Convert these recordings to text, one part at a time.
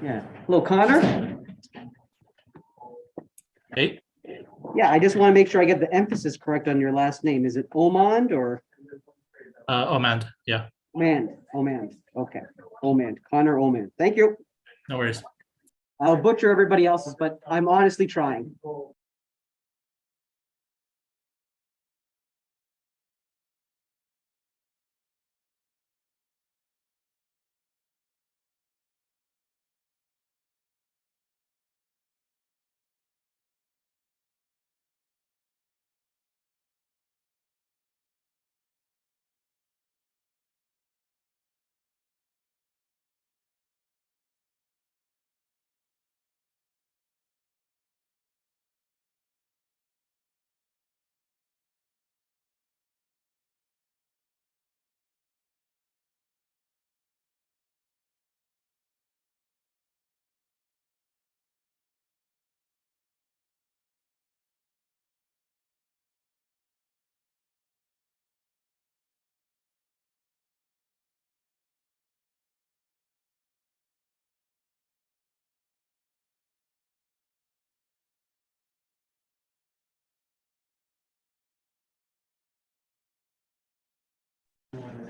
Yeah. Hello, Connor. Hey. Yeah, I just want to make sure I get the emphasis correct on your last name. Is it Omand or? Omand, yeah. Omand. Okay. Omand. Connor Omand. Thank you. No worries. I'll butcher everybody else's, but I'm honestly trying.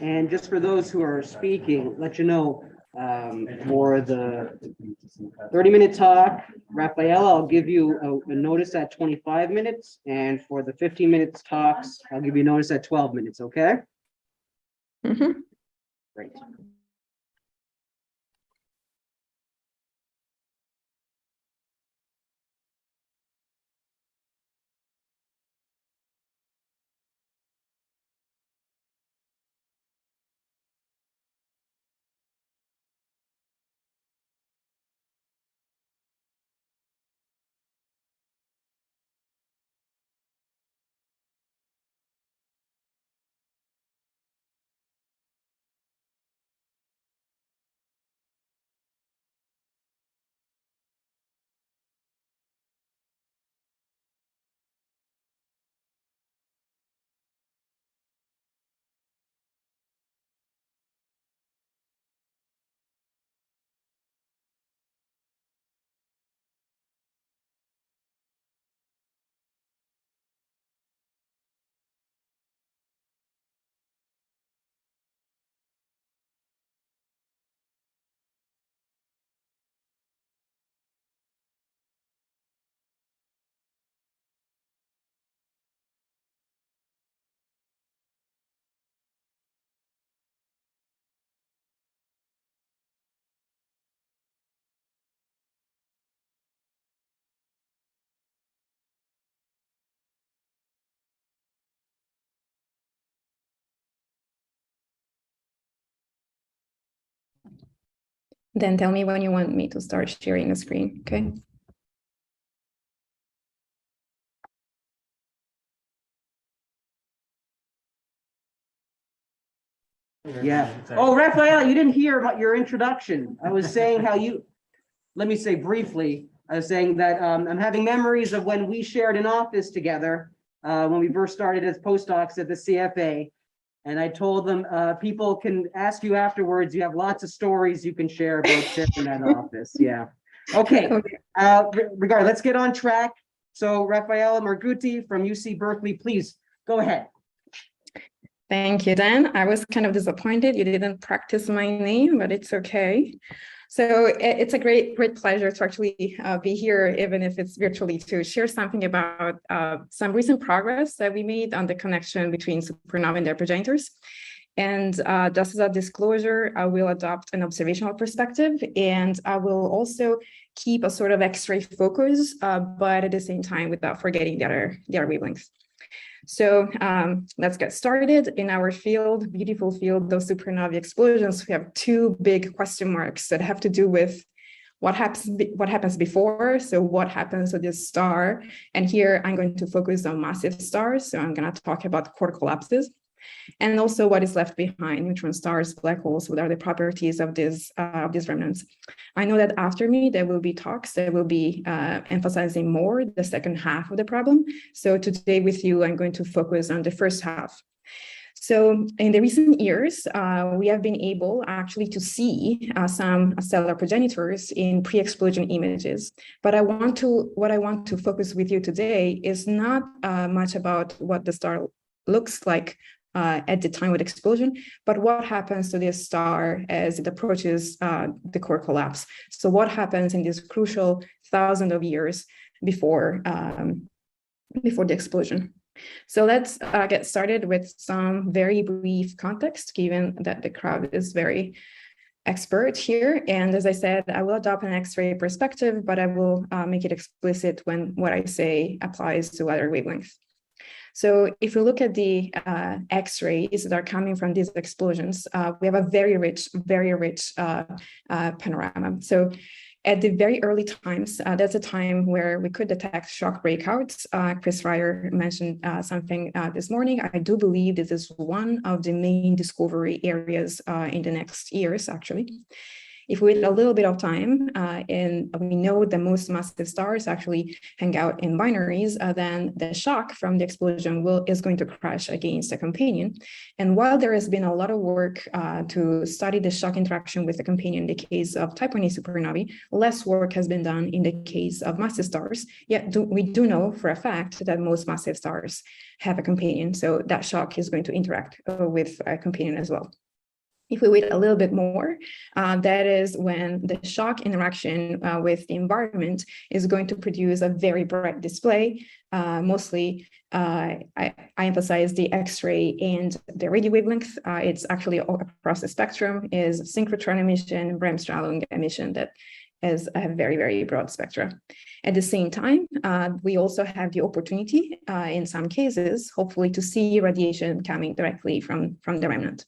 And just for those who are speaking, let you know, for the 30-minute talk, Raphael, I'll give you a notice at 25 minutes. And for the 15 minutes talks, I'll give you a notice at 12 minutes, okay? Mm-hmm. Great. Then tell me when you want me to start sharing the screen, okay? Yeah. Oh, Raphael, you didn't hear about your introduction. I was saying how you, let me say briefly, I was saying that I'm having memories of when we shared an office together when we first started as postdocs at the CFA. And I told them people can ask you afterwards. You have lots of stories you can share about sharing that office. Yeah. Okay. Regardless, let's get on track. So Raphael Margutti from UC Berkeley, please go ahead. Thank you, Dan. I was kind of disappointed you didn't practice my name, but it's okay. So it's a great pleasure to actually be here, even if it's virtually, to share something about some recent progress that we made on the connection between supernova and their progenitors. And just as a disclosure, I will adopt an observational perspective, and I will also keep a sort of X-ray focus, but at the same time without forgetting the other wavelengths. So let's get started. In our field, beautiful field of supernovae explosions, we have two big question marks that have to do with what happens before. So what happens to this star? And here I'm going to focus on massive stars. So I'm going to talk about core collapses. And also what is left behind, neutron stars, black holes, what are the properties of these remnants. I know that after me, there will be talks that will be emphasizing more the second half of the problem. So today with you, I'm going to focus on the first half. So in the recent years, we have been able actually to see some stellar progenitors in pre-explosion images. But what I want to focus with you today is not much about what the star looks like at the time of explosion, but what happens to this star as it approaches the core collapse. So what happens in this crucial thousands of years before the explosion. So let's get started with some very brief context, given that the crowd is very expert here. And as I said, I will adopt an X-ray perspective, but I will make it explicit when what I say applies to other wavelengths. So if we look at the X-rays that are coming from these explosions, we have a very rich panorama. So at the very early times, that's a time where we could detect shock breakouts. Chris Ryer mentioned something this morning. I do believe this is one of the main discovery areas in the next years, actually. If we wait a little bit of time, and we know the most massive stars actually hang out in binaries, then the shock from the explosion is going to crash against a companion. And while there has been a lot of work to study the shock interaction with the companion in the case of type 1a supernovae, less work has been done in the case of massive stars. Yet we do know for a fact that most massive stars have a companion, so that shock is going to interact with a companion as well. If we wait a little bit more, that is when the shock interaction with the environment is going to produce a very bright display. Mostly, I emphasize the X-ray and the radio wavelength. It's actually all across the spectrum, is synchrotron emission, Bremsstrahlung emission that has a very, very broad spectra. At the same time, we also have the opportunity, in some cases, hopefully to see radiation coming directly from the remnant.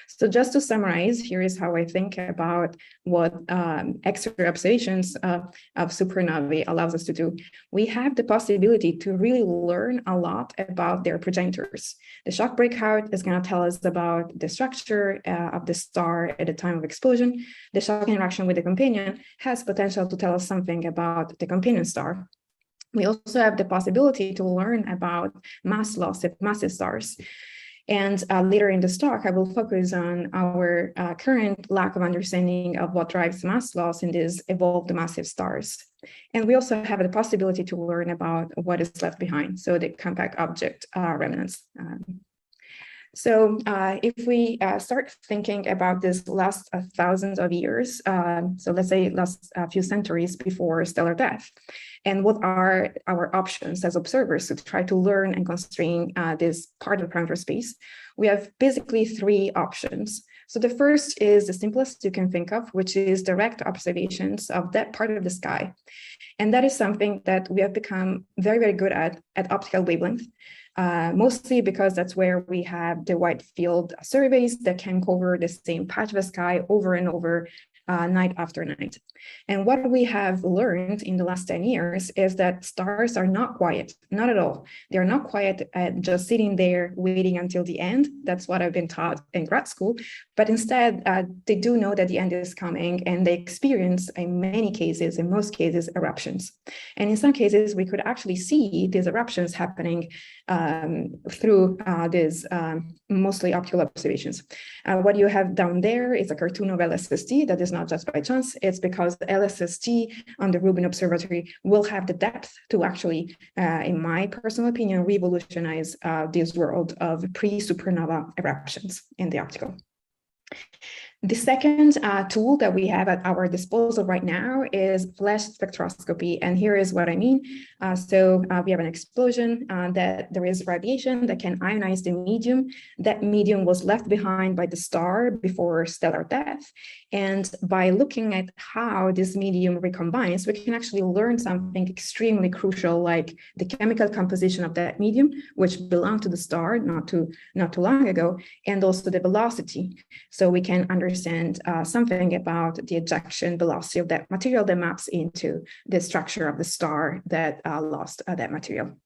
So just to summarize, here is how I think about what X-ray observations of supernovae allows us to do. We have the possibility to really learn a lot about their progenitors. The shock breakout is going to tell us about the structure of the star at the time of explosion. The shock interaction with the companion has potential to tell us something about the companion star. We also have the possibility to learn about mass loss of massive stars. And later in this talk, I will focus on our current lack of understanding of what drives mass loss in these evolved massive stars. And we also have the possibility to learn about what is left behind, so the compact object remnants. So if we start thinking about this last thousands of years, so let's say last few centuries before stellar death, and what are our options as observers to try to learn and constrain this part of the parameter space, we have basically three options. So the first is the simplest you can think of, which is direct observations of that part of the sky. And that is something that we have become very, very good at optical wavelength. Mostly because that's where we have the wide field surveys that can cover the same patch of the sky over and over, night after night. And what we have learned in the last 10 years is that stars are not quiet, not at all. They're not quiet just sitting there waiting until the end. That's what I've been taught in grad school. But instead, they do know that the end is coming, and they experience, in most cases, eruptions. And in some cases, we could actually see these eruptions happening through these mostly optical observations. What you have down there is a cartoon of LSST that is not just by chance. It's because the LSST on the Rubin Observatory will have the depth to actually, in my personal opinion, revolutionize this world of pre-supernova eruptions in the optical. The second tool that we have at our disposal right now is flash spectroscopy. And here is what I mean. So we have an explosion that there is radiation that can ionize the medium. That medium was left behind by the star before stellar death. And by looking at how this medium recombines, we can actually learn something extremely crucial, like the chemical composition of that medium, which belonged to the star not too long ago, and also the velocity. So we can understand something about the ejection velocity of that material that maps into the structure of the star that lost that material.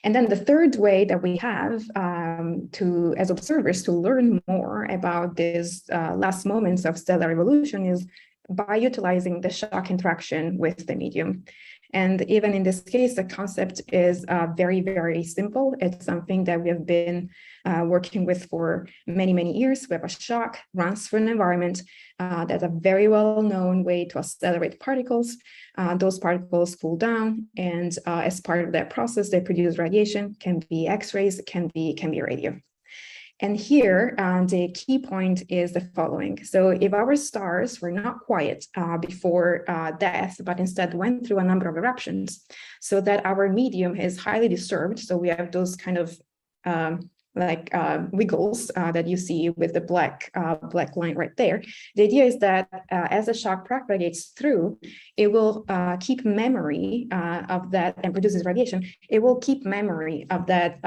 And then the third way that we have as observers to learn more about these last moments of stellar evolution is by utilizing the shock interaction with the medium. And even in this case, the concept is very, very simple. It's something that we have been working with for many, many years. We have a shock runs through an environment. That's a very well-known way to accelerate particles. Those particles cool down, and as part of that process, they produce radiation, can be X-rays, can be radio. And here, the key point is the following. So if our stars were not quiet before death, but instead went through a number of eruptions, so that our medium is highly disturbed, so we have those kind of wiggles that you see with the black line right there. The idea is that as the shock propagates through, it will keep memory of that and produces radiation. It will keep memory of that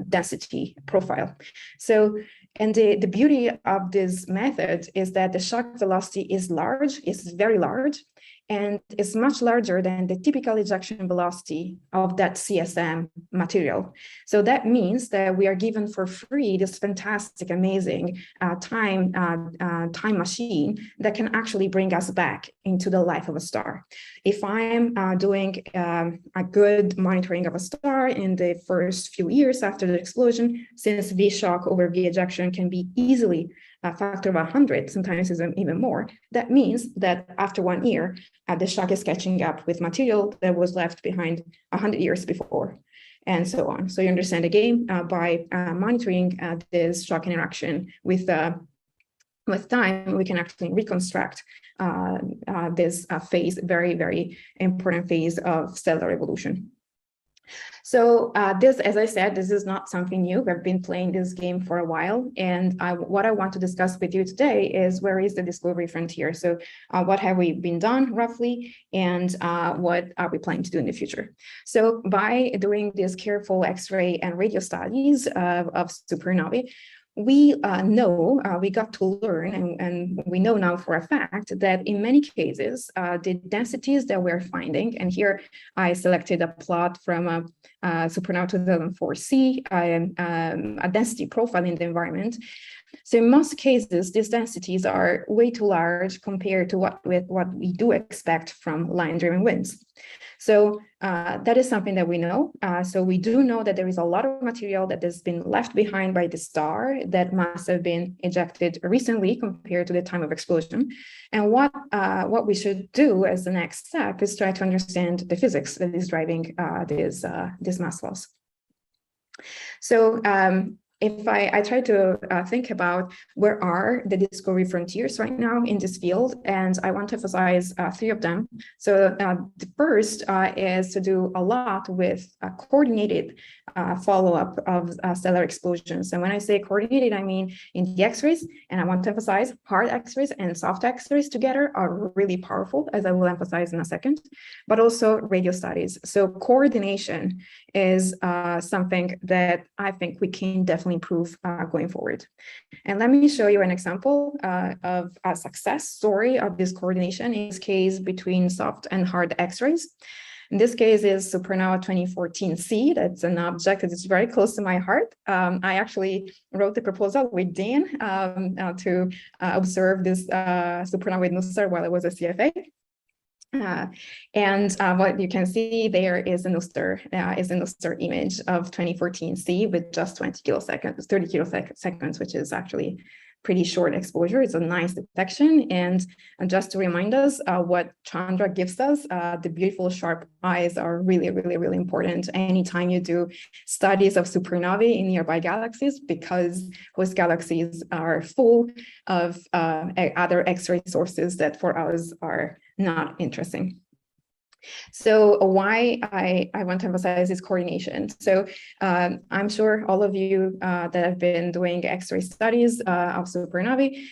density profile. So, and the beauty of this method is that the shock velocity is large, it's very large, and it's much larger than the typical ejection velocity of that CSM material. So that means that we are given for free this fantastic, amazing time machine that can actually bring us back into the life of a star. If I'm doing a good monitoring of a star in the first few years after the explosion, since V shock over V ejection can be easily a factor of 100, sometimes even more, that means that after 1 year, the shock is catching up with material that was left behind 100 years before, and so on. So you understand the game by monitoring this shock interaction with time, we can actually reconstruct this phase, very, very important phase of stellar evolution. So this, as I said, this is not something new. We've been playing this game for a while. And what I want to discuss with you today is where is the discovery frontier? So what have we been done roughly? And what are we planning to do in the future? So by doing these careful X-ray and radio studies of supernovae, we we got to learn, and we know now for a fact that in many cases, the densities that we're finding, and here I selected a plot from a supernova 2004C, a density profile in the environment. So in most cases, these densities are way too large compared to what we do expect from line-driven winds. So that is something that we know. So we do know that there is a lot of material that has been left behind by the star that must have been ejected recently compared to the time of explosion. And what we should do as the next step is try to understand the physics that is driving this mass loss. So if I try to think about where are the discovery frontiers right now in this field, and I want to emphasize 3 of them. So the first is to do a lot with coordinated follow-up of stellar explosions. And when I say coordinated, I mean in the X-rays, and I want to emphasize hard X-rays and soft X-rays together are really powerful, as I will emphasize in a second, but also radio studies. So coordination is something that I think we can definitely improve going forward. And let me show you an example of a success story of this coordination, in this case between soft and hard X-rays. In this case is supernova 2014C. That's an object that is very close to my heart. I actually wrote the proposal with Dean to observe this supernova with Nussar while I was a CFA. And what you can see there is a Nussar image of 2014C with just 20 kiloseconds, 30 kiloseconds, which is actually pretty short exposure. It's a nice detection. And just to remind us what Chandra gives us, the beautiful sharp eyes are really, really, really important anytime you do studies of supernovae in nearby galaxies, because host galaxies are full of other X-ray sources that for us are not interesting. So why I want to emphasize this coordination. So I'm sure all of you that have been doing X-ray studies of supernovae,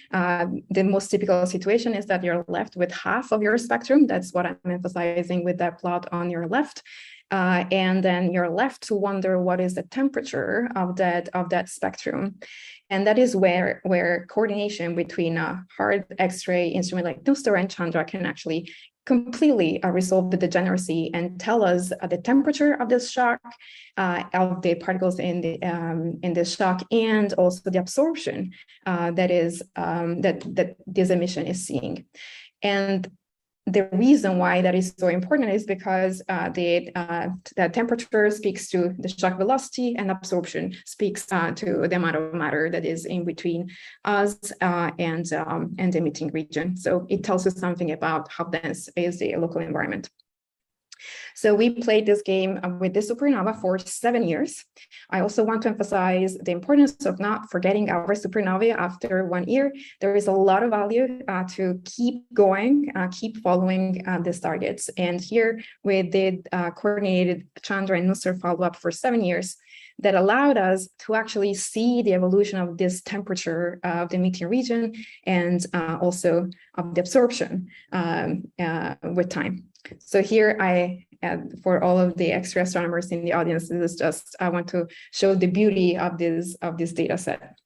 the most typical situation is that you're left with half of your spectrum. That's what I'm emphasizing with that plot on your left. And then you're left to wonder what is the temperature of that spectrum. And that is where coordination between a hard X-ray instrument like Nussar and Chandra can actually completely resolve the degeneracy and tell us the temperature of this shock, of the particles in this shock, and also the absorption that this emission is seeing. And the reason why that is so important is because the temperature speaks to the shock velocity, and absorption speaks to the amount of matter that is in between us and the emitting region. So it tells us something about how dense is the local environment. So we played this game with the supernova for 7 years. I also want to emphasize the importance of not forgetting our supernovae after 1 year. There is a lot of value to keep going, keep following these targets. And here we did coordinated Chandra and Nusser follow-up for 7 years that allowed us to actually see the evolution of this temperature of the emitting region and also of the absorption with time. So here for all of the extra astronomers in the audience, this is just, I want to show the beauty of this data set.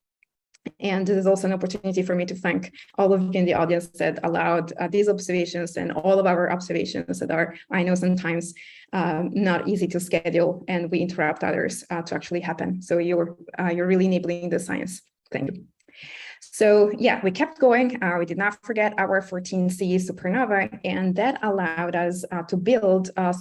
And this is also an opportunity for me to thank all of you in the audience that allowed these observations and all of our observations that are, I know, sometimes not easy to schedule, and we interrupt others to actually happen. So you're really enabling the science. Thank you. So yeah, we kept going. We did not forget our 14C supernova, and that allowed us to build a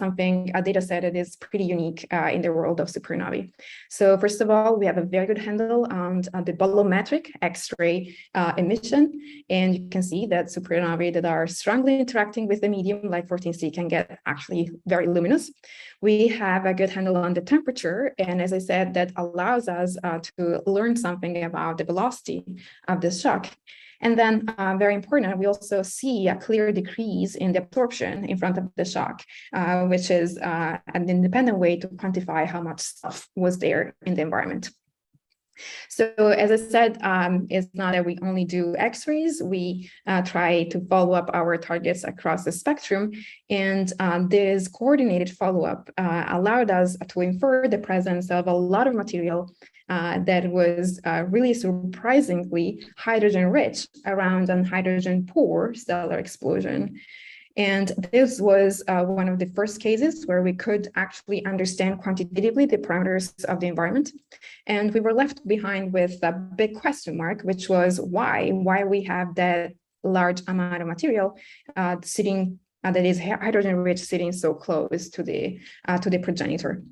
data set that is pretty unique in the world of supernovae. So first of all, we have a very good handle on the bolometric X-ray emission, and you can see that supernovae that are strongly interacting with the medium, like 14C, can get actually very luminous. We have a good handle on the temperature, and as I said, that allows us to learn something about the velocity of this shock. And then very important, we also see a clear decrease in the absorption in front of the shock, which is an independent way to quantify how much stuff was there in the environment. So as I said, it's not that we only do X-rays, we try to follow up our targets across the spectrum, and this coordinated follow-up allowed us to infer the presence of a lot of material that was really surprisingly hydrogen-rich around a hydrogen-poor stellar explosion. And this was one of the first cases where we could actually understand quantitatively the parameters of the environment. And we were left behind with a big question mark, which was why we have that large amount of material sitting that is hydrogen-rich sitting so close to the progenitor.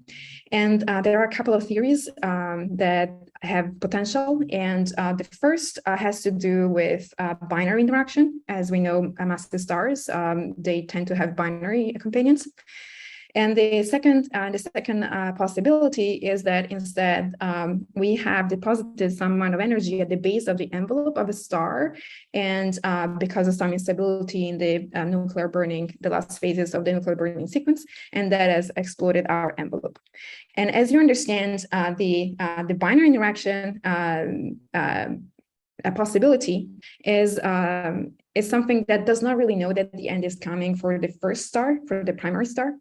And there are a couple of theories that have potential. And the first has to do with binary interaction. As we know, massive stars, they tend to have binary companions. And the second possibility is that instead we have deposited some amount of energy at the base of the envelope of a star, and because of some instability in the nuclear burning, the last phases of the nuclear burning sequence, and that has exploded our envelope. And as you understand, the binary interaction a possibility is something that does not really know that the end is coming for the first star, for the primary star,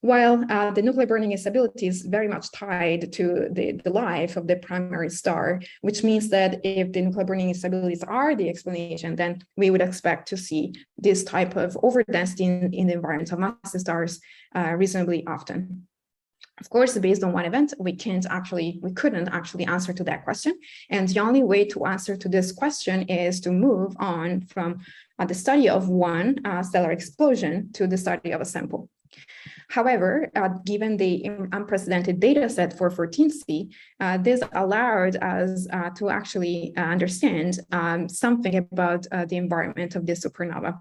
while the nuclear burning instability is very much tied to the life of the primary star, which means that if the nuclear burning instabilities are the explanation, then we would expect to see this type of overdensity in the environment of massive stars reasonably often. Of course, based on one event, we couldn't actually answer to that question. And the only way to answer to this question is to move on from the study of one stellar explosion to the study of a sample. However, given the unprecedented data set for 14C, this allowed us to actually understand something about the environment of this supernova.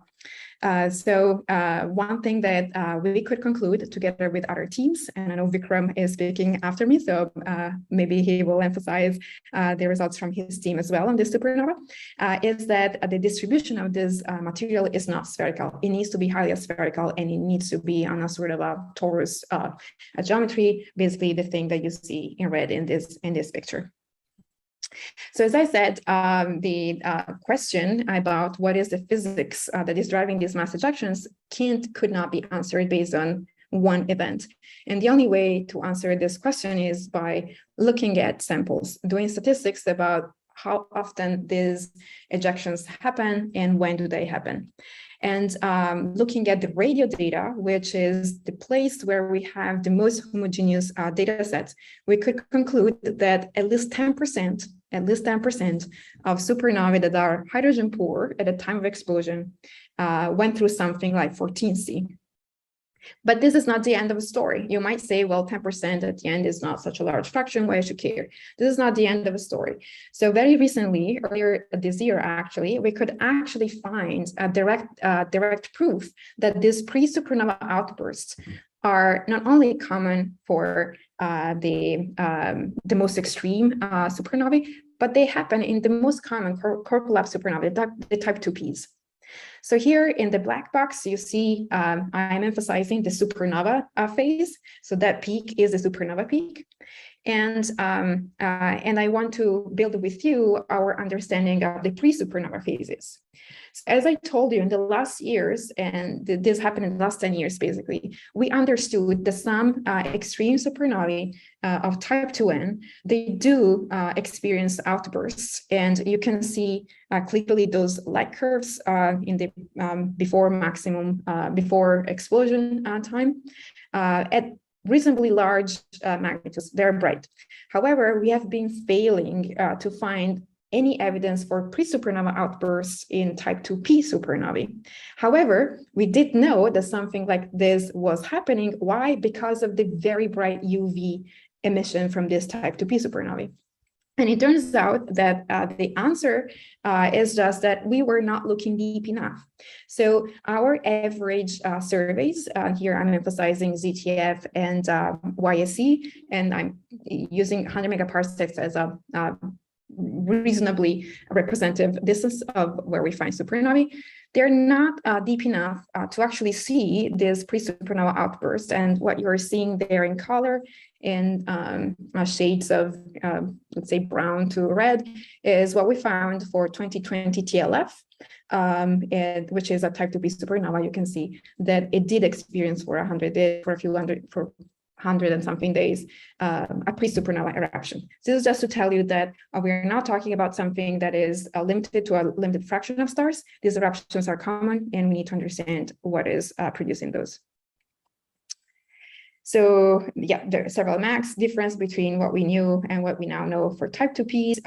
So one thing that we could conclude together with other teams, and I know Vikram is speaking after me, so maybe he will emphasize the results from his team as well on this supernova, is that the distribution of this material is not spherical. It needs to be highly spherical, and it needs to be on a sort of a torus geometry, basically the thing that you see in red in this picture. So as I said, the question about what is the physics that is driving these mass ejections could not be answered based on one event. And the only way to answer this question is by looking at samples, doing statistics about how often these ejections happen and when do they happen. And looking at the radio data, which is the place where we have the most homogeneous data sets, we could conclude that at least 10% at least 10% of supernovae that are hydrogen poor at the time of explosion went through something like 14C. But this is not the end of the story. You might say, well, 10% at the end is not such a large fraction, why I should care? This is not the end of the story. So very recently, earlier this year, actually, we could actually find a direct proof that these pre-supernova outbursts are not only common for the most extreme supernovae, but they happen in the most common core collapse supernovae, the type 2Ps. So here in the black box, you see I'm emphasizing the supernova phase. So that peak is the supernova peak. And I want to build with you our understanding of the pre-supernova phases. So as I told you in the last years, and this happened in the last 10 years, basically, we understood that some extreme supernovae of type 2N, they do experience outbursts. And you can see clearly those light curves in the before explosion time at reasonably large magnitudes, they're bright. However, we have been failing to find any evidence for pre-supernova outbursts in type 2P supernovae. However, we did know that something like this was happening. Why? Because of the very bright UV emission from this type 2P supernovae. And it turns out that the answer is just that we were not looking deep enough. So our average surveys, here I'm emphasizing ZTF and YSE, and I'm using 100 megaparsecs as a reasonably representative distance of where we find supernovae. They're not deep enough to actually see this pre-supernova outburst. And what you're seeing there in color in shades of, let's say, brown to red, is what we found for 2020 TLF, which is a type 2P supernova. You can see that it did experience for 100 days, for 100 and something days, a pre-supernova eruption. So this is just to tell you that we're not talking about something that is limited to a limited fraction of stars. These eruptions are common, and we need to understand what is producing those. So yeah, there are several max difference between what we knew and what we now know for type 2Ps,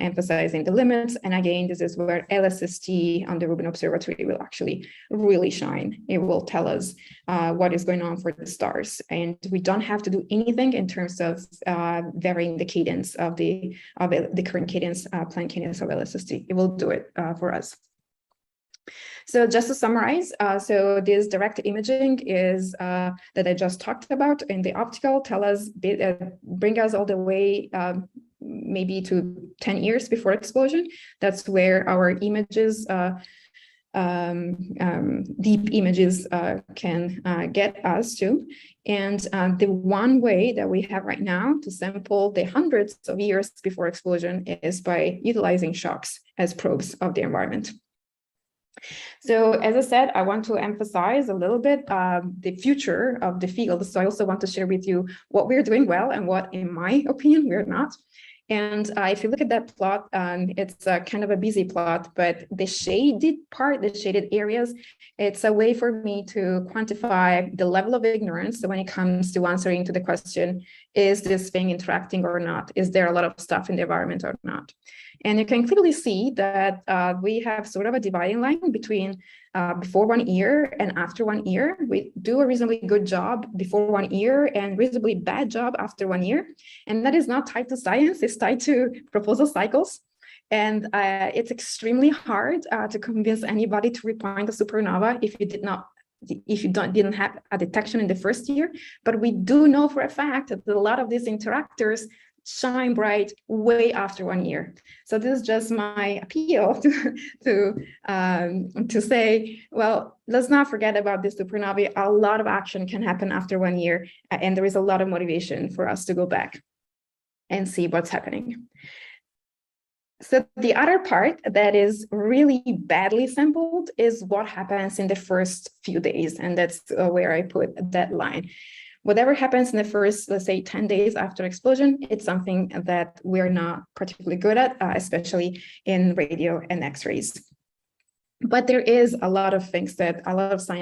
emphasizing the limits. And again, this is where LSST on the Rubin Observatory will actually really shine. It will tell us what is going on for the stars. And we don't have to do anything in terms of varying the cadence of the current cadence, Planck cadence of LSST. It will do it for us. So just to summarize, so this direct imaging is that I just talked about, and the optical bring us all the way maybe to 10 years before explosion. That's where our images, deep images can get us to. And the one way that we have right now to sample the hundreds of years before explosion is by utilizing shocks as probes of the environment. So as I said, I want to emphasize a little bit the future of the field. So I also want to share with you what we're doing well and what, in my opinion, we're not. And if you look at that plot, it's kind of a busy plot, but the shaded part, the shaded areas, it's a way for me to quantify the level of ignorance. So when it comes to answering to the question, is this thing interacting or not? Is there a lot of stuff in the environment or not? And you can clearly see that we have sort of a dividing line between before 1 year and after 1 year. We do a reasonably good job before 1 year and reasonably bad job after 1 year. And that is not tied to science, it's tied to proposal cycles. And it's extremely hard to convince anybody to repoint a supernova if you didn't have a detection in the first year. But we do know for a fact that a lot of these interactors shine bright way after 1 year. So this is just my appeal to say, well, let's not forget about this supernovae. A lot of action can happen after 1 year, and there is a lot of motivation for us to go back and see what's happening. So the other part that is really badly sampled is what happens in the first few days, and that's where I put that line. Whatever happens in the first, let's say, 10 days after explosion, it's something that we're not particularly good at, especially in radio and X-rays. But there is a lot of science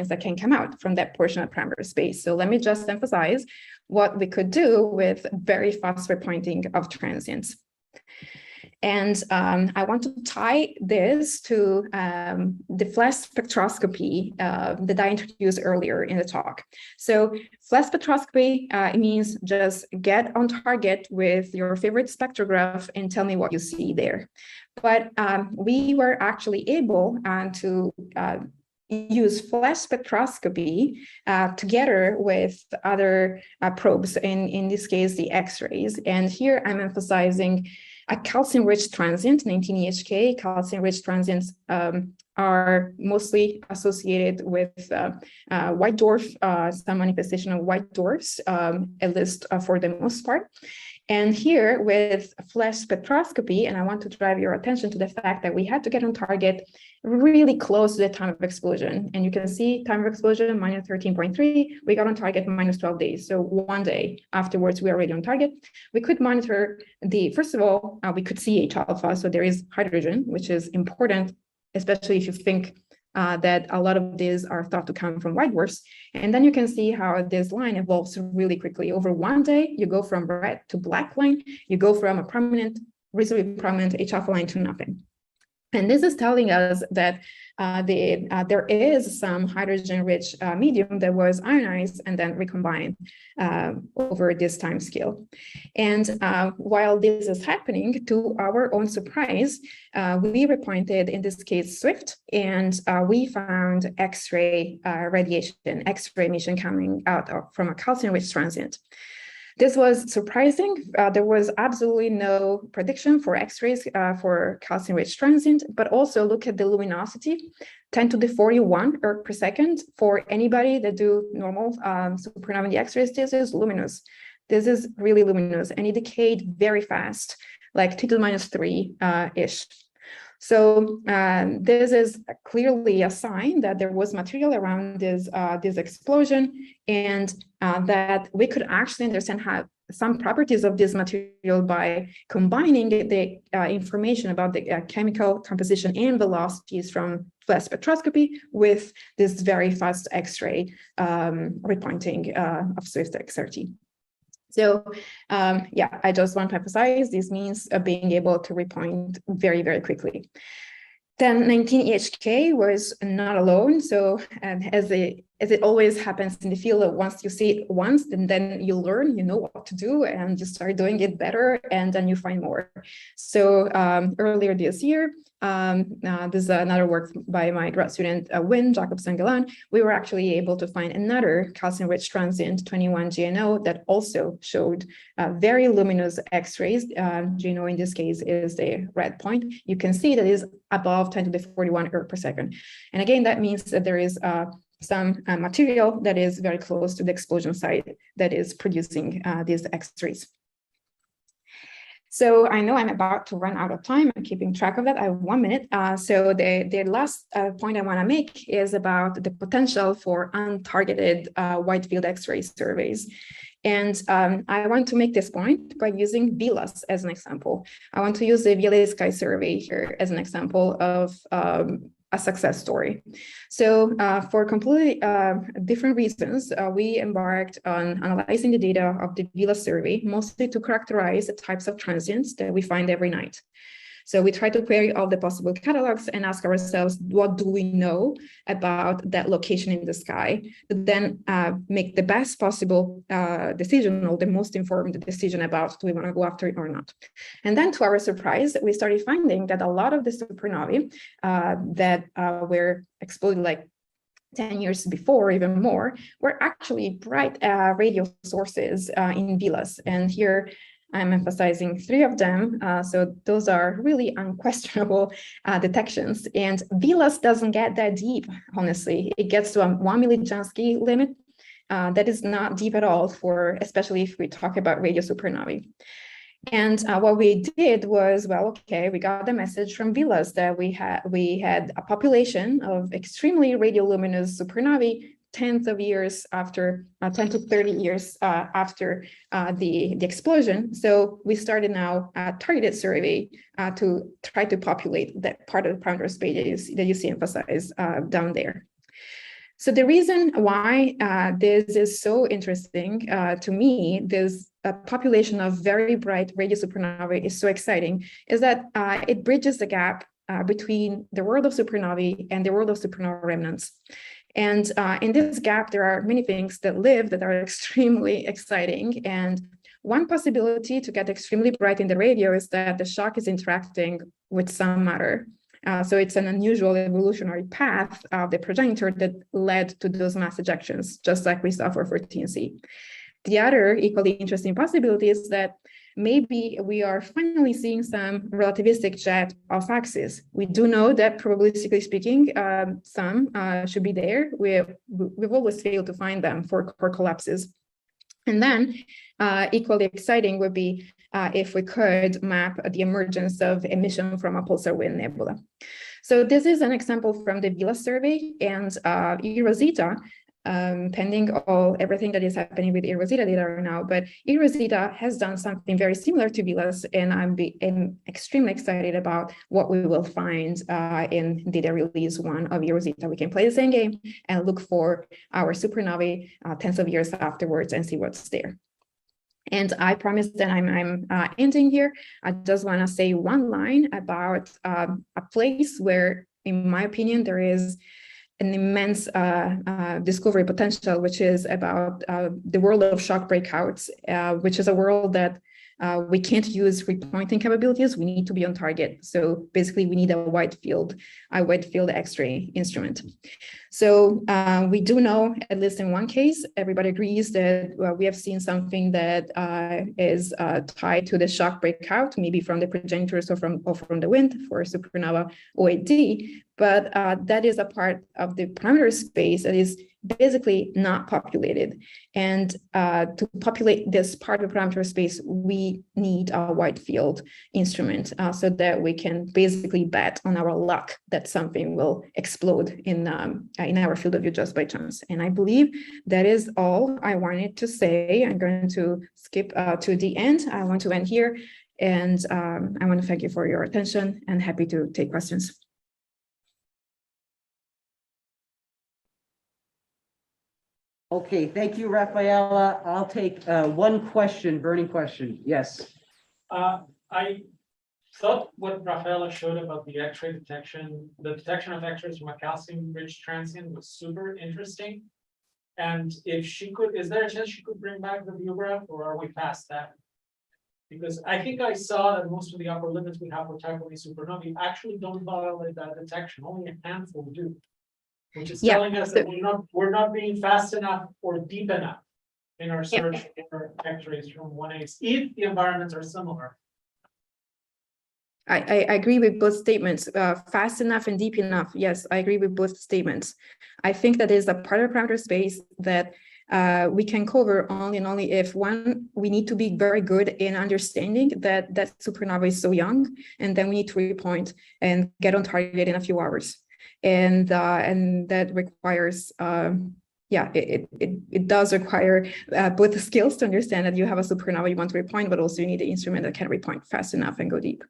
that can come out from that portion of parameter space. So let me just emphasize what we could do with very fast repointing of transients. And I want to tie this to the flash spectroscopy that I introduced earlier in the talk. So flash spectroscopy means just get on target with your favorite spectrograph and tell me what you see there. But we were actually able to use flash spectroscopy together with other probes, in this case, the X-rays. And here I'm emphasizing a calcium-rich transient, 19 EHK. Calcium-rich transients are mostly associated with white dwarf, some manifestation of white dwarfs, at least for the most part. And here with flash spectroscopy, and I want to drive your attention to the fact that we had to get on target really close to the time of explosion. And you can see time of explosion, minus 13.3, we got on target minus 12 days. So 1 day afterwards, we are already on target. We could monitor first of all, we could see H alpha. So there is hydrogen, which is important, especially if you think that a lot of these are thought to come from white dwarfs. And then you can see how this line evolves really quickly. Over 1 day, you go from red to black line, you go from a prominent, reasonably prominent H alpha line to nothing. And this is telling us that there is some hydrogen-rich medium that was ionized and then recombined over this time scale. And while this is happening, to our own surprise, we repointed, in this case, SWIFT, and we found X-ray radiation, X-ray emission coming out from a calcium-rich transient. This was surprising. There was absolutely no prediction for X-rays for calcium-rich transient, but also look at the luminosity, 10 to the 41 erg per second. For anybody that do normal supernova in the X-rays, this is luminous. This is really luminous, and it decayed very fast, like T to the minus 3-ish. So this is clearly a sign that there was material around this explosion, and that we could actually understand how some properties of this material by combining the information about the chemical composition and velocities from flash spectroscopy with this very fast X-ray repointing of SWIFT XRT. So yeah, I just want to emphasize this means being able to repoint very, very quickly. Then 19 EHK was not alone. So as it always happens in the field, once you see it once, and then you learn, you know what to do, and you start doing it better, and then you find more. So earlier this year, this is another work by my grad student, Wynn Jacobson-Galan. We were actually able to find another calcium-rich transient, 21 GNO, that also showed very luminous X-rays. GNO in this case is the red point. You can see that it is above 10 to the 41 erg per second. And again, that means that there is some material that is very close to the explosion site that is producing these X-rays. So I know I'm about to run out of time. I'm keeping track of that. I have 1 minute. So the last point I want to make is about the potential for untargeted wide field X-ray surveys. And I want to make this point by using VLAS as an example. I want to use the VLA Sky survey here as an example of a success story. So for completely different reasons, we embarked on analyzing the data of the VLA survey, mostly to characterize the types of transients that we find every night. So we try to query all the possible catalogs and ask ourselves, what do we know about that location in the sky, to then make the best possible decision, or the most informed decision about, do we want to go after it or not? And then to our surprise, we started finding that a lot of the supernovae that were exploded like 10 years before, even more, were actually bright radio sources in VLAS. And here I'm emphasizing 3 of them. So those are really unquestionable detections. And VLAS doesn't get that deep, honestly. It gets to a 1 millijansky limit. That is not deep at all, especially if we talk about radio supernovae. And what we did was, well, okay, we got the message from VLAS that we had a population of extremely radioluminous supernovae 10 to 30 years after the explosion. So we started now a targeted survey to try to populate that part of the parameter space that you see emphasized down there. So the reason why this is so interesting to me, this population of very bright radio supernovae is so exciting, is that it bridges the gap between the world of supernovae and the world of supernova remnants. And in this gap, there are many things that live that are extremely exciting. And one possibility to get extremely bright in the radio is that the shock is interacting with some matter. So it's an unusual evolutionary path of the progenitor that led to those mass ejections, just like we saw for 14C. The other equally interesting possibility is that maybe we are finally seeing some relativistic jet off axis. We do know that, probabilistically speaking, some should be there. We've always failed to find them for core collapses. And then equally exciting would be if we could map the emergence of emission from a pulsar wind nebula. So this is an example from the VILA survey, and Rosita, pending everything that is happening with Rosita data right now, but Rosita has done something very similar to VILA's, and I'm extremely excited about what we will find in data release 1 of Rosita. We can play the same game and look for our supernovae tens of years afterwards and see what's there. And I promise that I'm ending here. I just want to say one line about a place where, in my opinion, there is an immense discovery potential, which is about the world of shock breakouts, which is a world that we can't use repointing capabilities. We need to be on target. So basically, we need a wide field X-ray instrument. So we do know, at least in one case, everybody agrees that we have seen something that is tied to the shock breakout, maybe from the progenitors or from the wind for supernova 08D. But that is a part of the parameter space that is basically not populated. And to populate this part of the parameter space, we need a wide field instrument so that we can basically bet on our luck that something will explode in our field of view just by chance. And I believe that is all I wanted to say. I'm going to skip to the end. I want to end here. And I want to thank you for your attention and happy to take questions. Okay, thank you, Rafaela. I'll take one question, burning question. Yes. I thought what Rafaela showed about the X-ray detection, the detection of X-rays from a calcium-rich transient was super interesting. And if she could, is there a chance she could bring back the view graph, or are we past that? Because I think I saw that most of the upper limits we have for type A supernovae actually don't violate that detection. Only a handful do. Which is telling us that we're not being fast enough or deep enough in our search for X-rays from 1A, if the environments are similar. I agree with both statements. Fast enough and deep enough. Yes, I agree with both statements. I think that is a part of parameter space that we can cover only and only if, one, we need to be very good in understanding that supernova is so young, and then we need to repoint and get on target in a few hours. And that requires, it does require both the skills to understand that you have a supernova you want to repoint, but also you need an instrument that can repoint fast enough and go deep.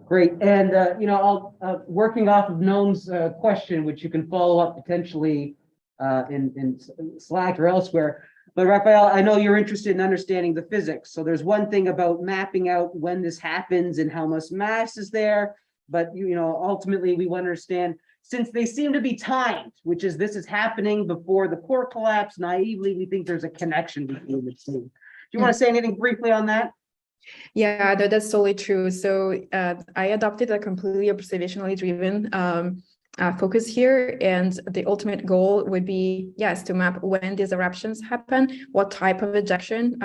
Great, and I'll working off of Noam's question, which you can follow up potentially in Slack or elsewhere. But Rafael, I know you're interested in understanding the physics. So there's one thing about mapping out when this happens and how much mass is there. But ultimately we want to understand, since they seem to be timed, which is this is happening before the core collapse, naively we think there's a connection between the two. Do you want to say anything briefly on that? Yeah, that's totally true. So I adopted a completely observationally driven focus here, and the ultimate goal would be, yes, to map when these eruptions happen, what type of ejection,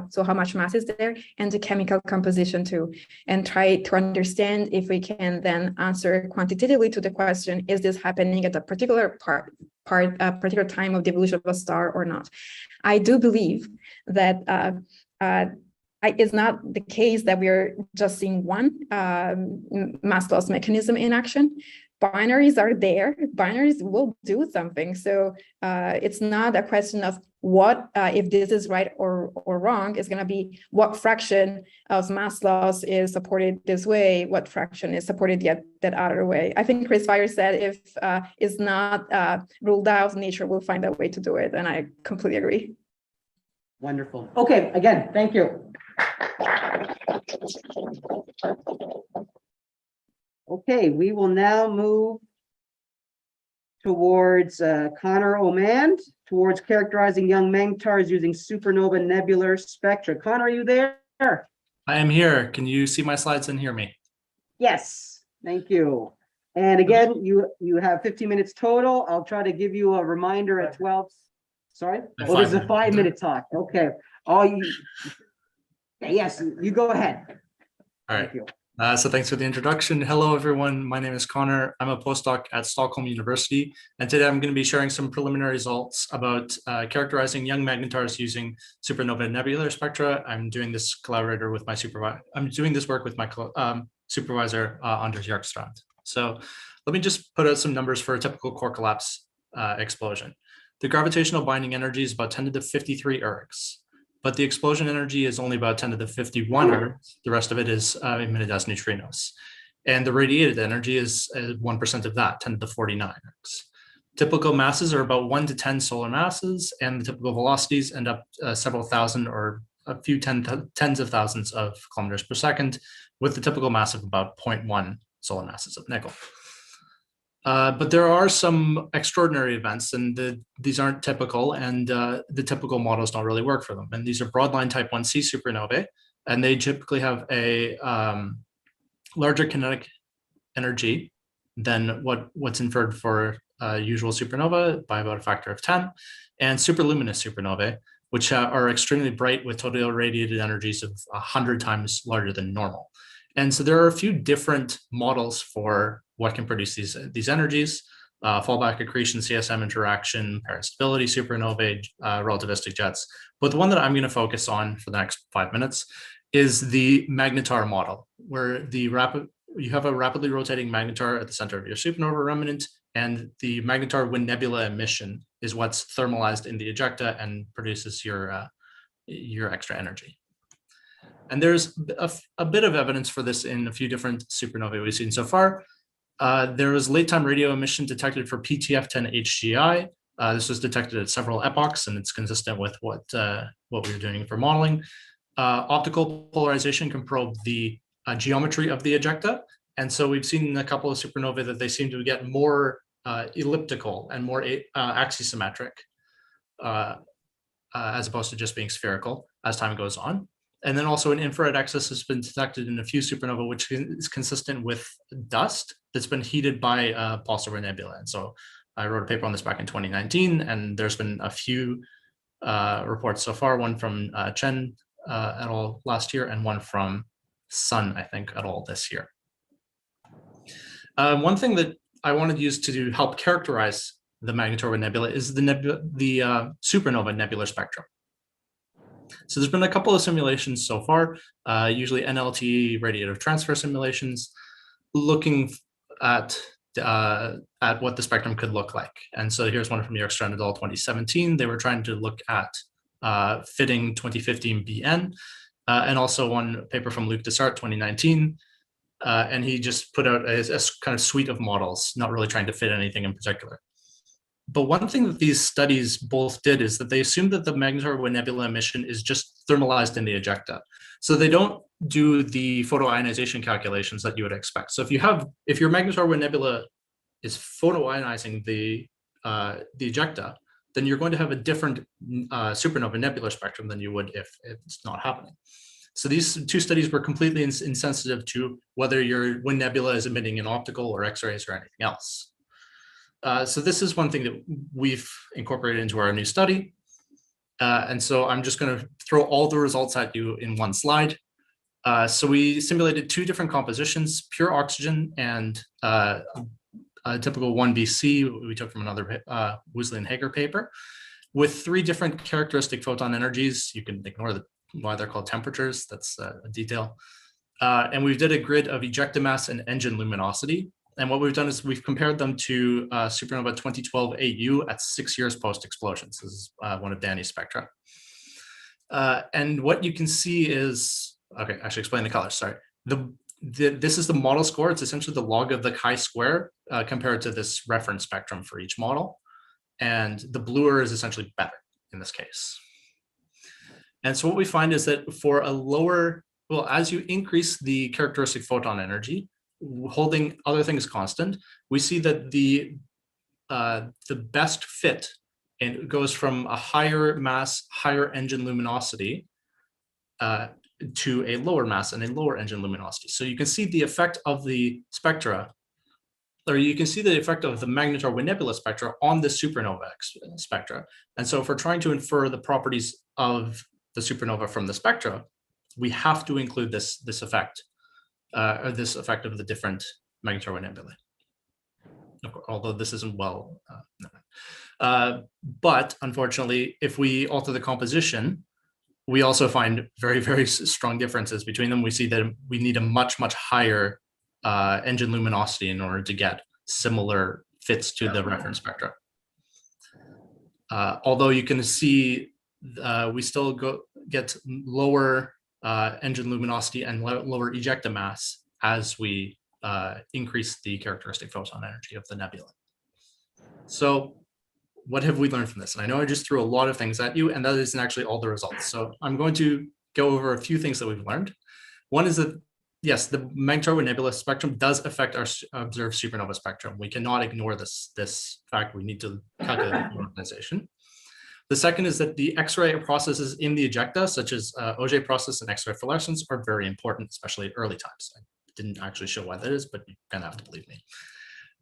so how much mass is there, and the chemical composition too, and try to understand if we can then answer quantitatively to the question, is this happening at a particular particular time of the evolution of a star or not? I do believe that it's not the case that we're just seeing one mass loss mechanism in action. binaries are there, binaries will do something. So it's not a question of what, if this is right or wrong, it's going to be what fraction of mass loss is supported this way, what fraction is supported that other way. I think Chris Fire said if it's not ruled out, nature will find a way to do it. And I completely agree. Wonderful. Okay, again, thank you. Okay, we will now move towards Connor Omand, towards characterizing young magnetars using supernova nebular spectra. Connor, are you there? I am here. Can you see my slides and hear me? Yes, thank you. And again, you have 15 minutes total. I'll try to give you a reminder at 12. Sorry? Oh, this is a 5-minute talk. Okay. Yes, you go ahead. All right. Thank you. So thanks for the introduction. Hello, everyone. My name is Connor. I'm a postdoc at Stockholm University. And today I'm going to be sharing some preliminary results about characterizing young magnetars using supernova nebular spectra. I'm doing this work with my supervisor, Anders Jerkstrand. So let me just put out some numbers for a typical core collapse explosion. The gravitational binding energy is about 10 to the 53 ergs. But the explosion energy is only about 10 to the 51 ergs. The rest of it is emitted as neutrinos. And the radiated energy is 1% of that, 10 to the 49 ergs. Typical masses are about 1 to 10 solar masses, and the typical velocities end up several thousand or a few tens of thousands of kilometers per second, with the typical mass of about 0.1 solar masses of nickel. But there are some extraordinary events, and these aren't typical, and the typical models don't really work for them. And these are broadline type 1c supernovae, and they typically have a larger kinetic energy than what's inferred for usual supernova by about a factor of 10, and superluminous supernovae, which are extremely bright with total irradiated energies of 100 times larger than normal. And so there are a few different models for what can produce these energies: fallback accretion, CSM interaction, parastability supernovae, relativistic jets. But the one that I'm going to focus on for the next 5 minutes is the magnetar model, where you have a rapidly rotating magnetar at the center of your supernova remnant, and the magnetar wind nebula emission is what's thermalized in the ejecta and produces your extra energy. And there's a bit of evidence for this in a few different supernovae we've seen so far. There was late-time radio emission detected for PTF10 HGI. This was detected at several epochs, and it's consistent with what we were doing for modeling. Optical polarization can probe the geometry of the ejecta. And so we've seen in a couple of supernovae that they seem to get more elliptical and more axisymmetric, as opposed to just being spherical as time goes on. And then also an infrared excess has been detected in a few supernovae, which is consistent with dust that's been heated by Pulsar nebula. And so I wrote a paper on this back in 2019, and there's been a few reports so far, one from Chen et al. Last year, and one from Sun, I think, et al. This year. One thing that I wanted to use to help characterize the magnetar nebula is the supernova nebular spectrum. So there's been a couple of simulations so far, usually NLT radiative transfer simulations, looking at what the spectrum could look like. And so here's one from Jerkstrand et al. 2017. They were trying to look at fitting 2015 BN, and also one paper from Luc Dessart 2019. And he just put out a kind of suite of models, not really trying to fit anything in particular. But one thing that these studies both did is that they assumed that the magnetar nebula emission is just thermalized in the ejecta. So they don't do the photoionization calculations that you would expect. So if your magnetar nebula is photoionizing the ejecta, then you're going to have a different supernova nebular spectrum than you would if it's not happening. So these two studies were completely insensitive to whether your wind nebula is emitting an optical or X-rays or anything else. So this is one thing that we've incorporated into our new study. And so I'm just going to throw all the results at you in one slide. So we simulated two different compositions, pure oxygen and a typical 1BC we took from another Woosley and Hager paper, with three different characteristic photon energies. You can ignore why they're called temperatures. That's a detail. And we did a grid of ejecta mass and engine luminosity. And what we've done is we've compared them to supernova 2012 AU at 6 years post-explosion. This is one of Danny's spectra. And what you can see is, okay, I should explain the colors, sorry. This is the model score. It's essentially the log of the chi-square compared to this reference spectrum for each model. And the bluer is essentially better in this case. And so what we find is that for a lower, well, as you increase the characteristic photon energy, holding other things constant, we see that the best fit, and it goes from a higher mass, higher engine luminosity to a lower mass and a lower engine luminosity. So you can see the effect of the spectra, or you can see the effect of the magnetar wind nebula spectra on the supernova spectra. And so if we're trying to infer the properties of the supernova from the spectra, we have to include this effect, or this effect of the different magnetar wind nebulae. Although this isn't well known. But unfortunately, if we alter the composition, we also find very, very strong differences between them. We see that we need a much, much higher engine luminosity in order to get similar fits to the reference spectra. Although you can see we still get lower engine luminosity and lower ejecta mass as we increase the characteristic photon energy of the nebula. So what have we learned from this? And I know I just threw a lot of things at you, and that isn't actually all the results. So I'm going to go over a few things that we've learned. One is that, yes, the magnetar wind nebula spectrum does affect our observed supernova spectrum. We cannot ignore this fact. We need to calculate the organization. The second is that the X-ray processes in the ejecta, such as Auger process and X-ray fluorescence, are very important, especially at early times. I didn't actually show why that is, but you kind of have to believe me.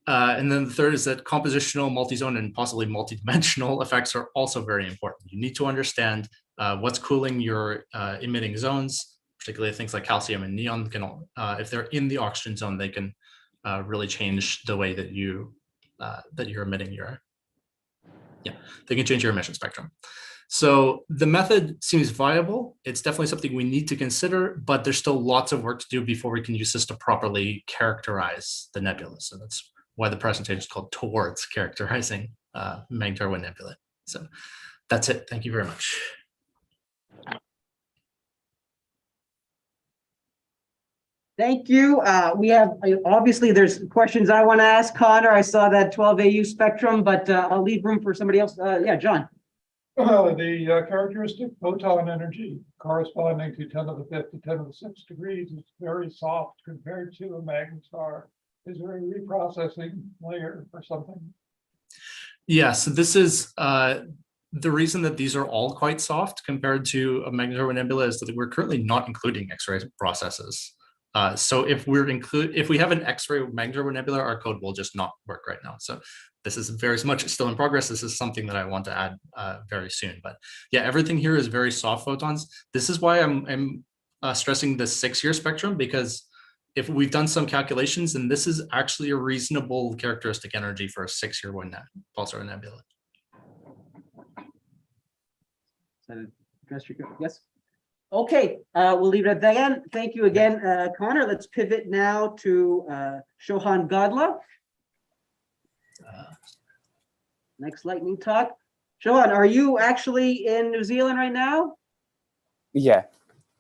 And then the third is that compositional, multi-zone, and possibly multi-dimensional effects are also very important. You need to understand what's cooling your emitting zones, particularly things like calcium and neon. If they're in the oxygen zone, they can really change the way that you're emitting your, they can change your emission spectrum. So the method seems viable. It's definitely something we need to consider, but there's still lots of work to do before we can use this to properly characterize the nebula. So that's why the presentation is called Towards Characterizing Magnetar Wind Nebula. So that's it. Thank you very much. Thank you. We have, obviously there's questions I want to ask Connor. I saw that 12 AU spectrum, but I'll leave room for somebody else. Yeah, John. The characteristic photon energy corresponding to 10 to the 5th to 10 to the 6th degrees is very soft compared to a magnetar. Is there a reprocessing layer or something? Yes, this is the reason that these are all quite soft compared to a magnetar wind nebula is that we're currently not including X-ray processes. So if we have an X-ray magnetar wind nebula, our code will just not work right now. So this is very much still in progress. This is something that I want to add very soon. But yeah, everything here is very soft photons. This is why I'm stressing the 6-year spectrum, because if we've done some calculations, and this is actually a reasonable characteristic energy for a 6-year pulsar nebula. Yes. Okay, we'll leave it at that again. Thank you again, Connor. Let's pivot now to Shohan Gadla. Next lightning talk. Shohan, are you actually in New Zealand right now? Yeah.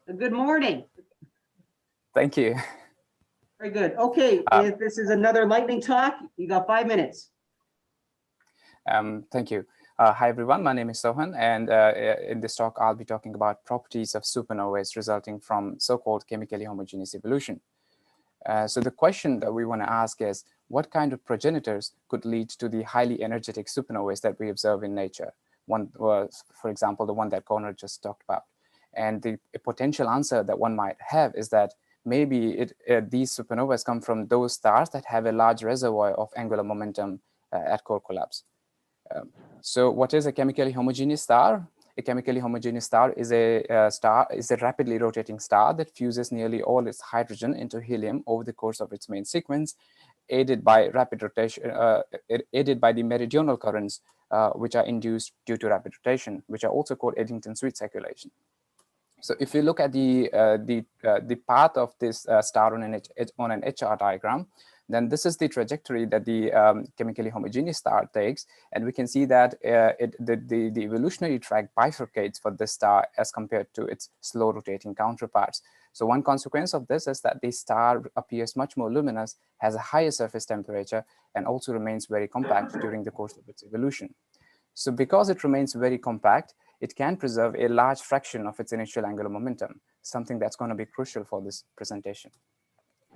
Good morning. Thank you. Very good. Okay, if this is another lightning talk, you got 5 minutes. Thank you. Hi, everyone. My name is Sohan, and in this talk, I'll be talking about properties of supernovas resulting from so-called chemically homogeneous evolution. So the question that we want to ask is, what kind of progenitors could lead to the highly energetic supernovas that we observe in nature? One was, for example, the one that Connor just talked about. And the potential answer that one might have is that maybe these supernovas come from those stars that have a large reservoir of angular momentum at core collapse. So what is a chemically homogeneous star? A chemically homogeneous star is a rapidly rotating star that fuses nearly all its hydrogen into helium over the course of its main sequence, aided by rapid rotation, aided by the meridional currents, which are induced due to rapid rotation, which are also called Eddington-Sweet circulation. So if you look at the path of this star on an HR diagram, then this is the trajectory that the chemically homogeneous star takes. And we can see that the evolutionary track bifurcates for this star as compared to its slow rotating counterparts. So one consequence of this is that the star appears much more luminous, has a higher surface temperature, and also remains very compact during the course of its evolution. So because it remains very compact, it can preserve a large fraction of its initial angular momentum, something that's going to be crucial for this presentation.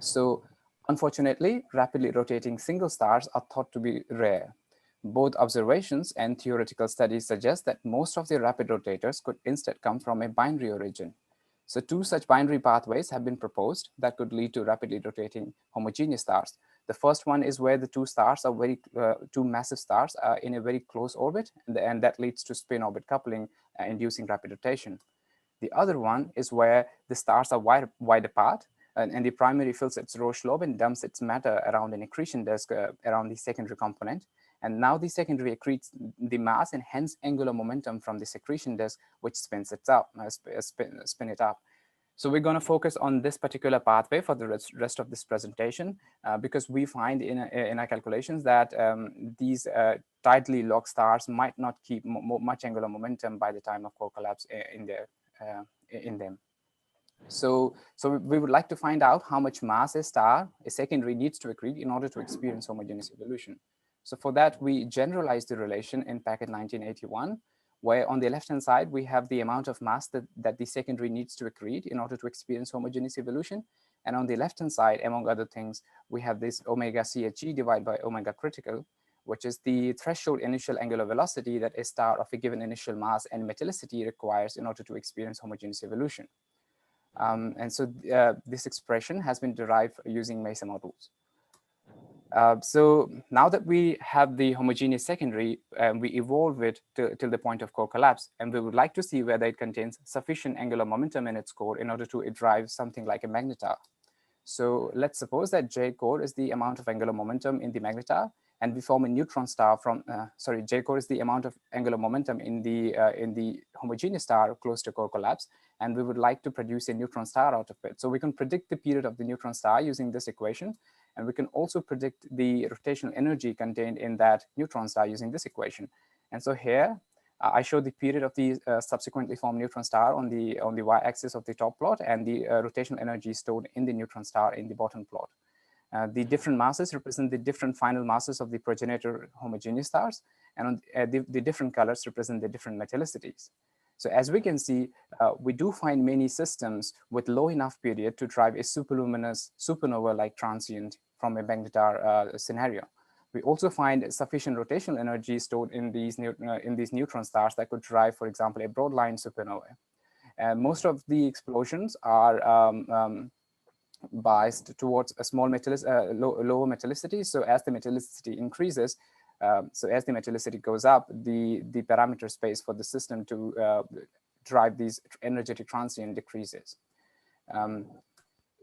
So unfortunately, rapidly rotating single stars are thought to be rare. Both observations and theoretical studies suggest that most of the rapid rotators could instead come from a binary origin. So two such binary pathways have been proposed that could lead to rapidly rotating homogeneous stars. The first one is where the two stars are two massive stars are in a very close orbit, and that leads to spin-orbit coupling, inducing rapid rotation. The other one is where the stars are wide apart, and the primary fills its Roche lobe and dumps its matter around an accretion disk around the secondary component. And now the secondary accretes the mass and hence angular momentum from the accretion disk, which spins it up, spin it up. So we're going to focus on this particular pathway for the rest of this presentation, because we find in our calculations that these tightly locked stars might not keep much angular momentum by the time of core collapse in them. So we would like to find out how much mass a secondary needs to accrete in order to experience homogeneous evolution. So for that, we generalize the relation in packet 1981, where on the left-hand side, we have the amount of mass that the secondary needs to accrete in order to experience homogeneous evolution. And on the left-hand side, among other things, we have this omega CHE divided by omega critical, which is the threshold initial angular velocity that a star of a given initial mass and metallicity requires in order to experience homogeneous evolution. And so this expression has been derived using MESA models. So now that we have the homogeneous secondary, we evolve it till the point of core collapse, and we would like to see whether it contains sufficient angular momentum in its core in order to drive something like a magnetar. So let's suppose that J core is the amount of angular momentum in the magnetar, and we form a neutron star from, J core is the amount of angular momentum in the homogeneous star close to core collapse, and we would like to produce a neutron star out of it. So we can predict the period of the neutron star using this equation, and we can also predict the rotational energy contained in that neutron star using this equation. And so here, I show the period of the subsequently formed neutron star on the y-axis of the top plot, and the rotational energy stored in the neutron star in the bottom plot. The different masses represent the different final masses of the progenitor homogeneous stars, and the different colors represent the different metallicities. So as we can see, we do find many systems with low enough period to drive a superluminous supernova-like transient from a magnetar scenario. We also find sufficient rotational energy stored in these neutron stars that could drive, for example, a broad-line supernova. Most of the explosions are biased towards a small lower metallicity. So as the metallicity increases, so as the metallicity goes up, the parameter space for the system to drive these energetic transient decreases.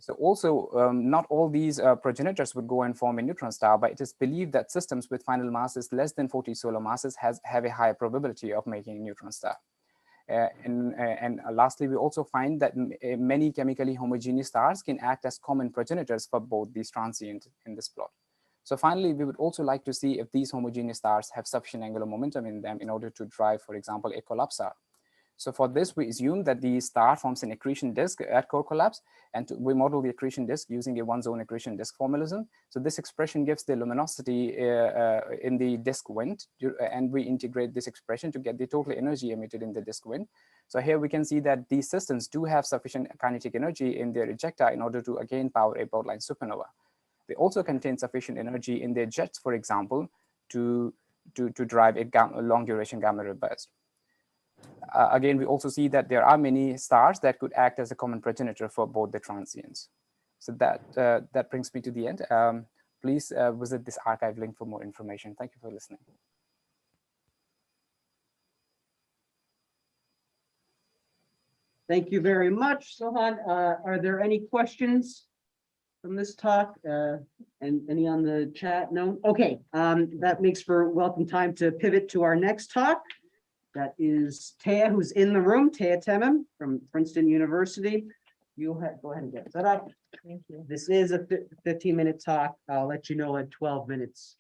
So also, not all these progenitors would go and form a neutron star, but it is believed that systems with final masses less than 40 solar masses have a higher probability of making a neutron star. And lastly, we also find that many chemically homogeneous stars can act as common progenitors for both these transients in this plot. So finally, we would also like to see if these homogeneous stars have sufficient angular momentum in them in order to drive, for example, a collapsar. So for this, we assume that the star forms an accretion disk at core collapse, and we model the accretion disk using a one-zone accretion disk formalism. So this expression gives the luminosity in the disk wind, and we integrate this expression to get the total energy emitted in the disk wind. So here we can see that these systems do have sufficient kinetic energy in their ejecta in order to again power a broadline supernova. They also contain sufficient energy in their jets, for example, to drive a long duration gamma ray burst. Again, we also see that there are many stars that could act as a common progenitor for both the transients. So that brings me to the end. Please visit this archive link for more information. Thank you for listening. Thank you very much, Sohan. Are there any questions from this talk? And any on the chat? No? Okay, that makes for welcome time to pivot to our next talk. That is Taya, who's in the room, Taya Temem from Princeton University. Go ahead and get set up. Thank you. This is a 15-minute talk. I'll let you know at 12 minutes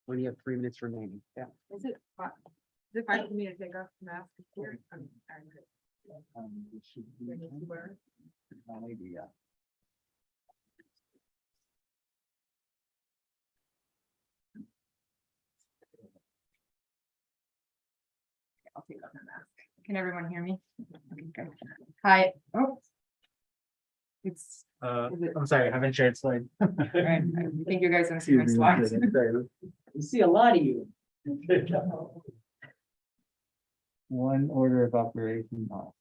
when you have 3 minutes remaining. Yeah. Is it fine for me to take off the mask here? I'll take off my mask. Can everyone hear me? Okay, good. Hi. Oh. It's. I'm sorry, I haven't shared slide. All right. I think you guys don't see my slides. We see a lot of you. One order of operation. All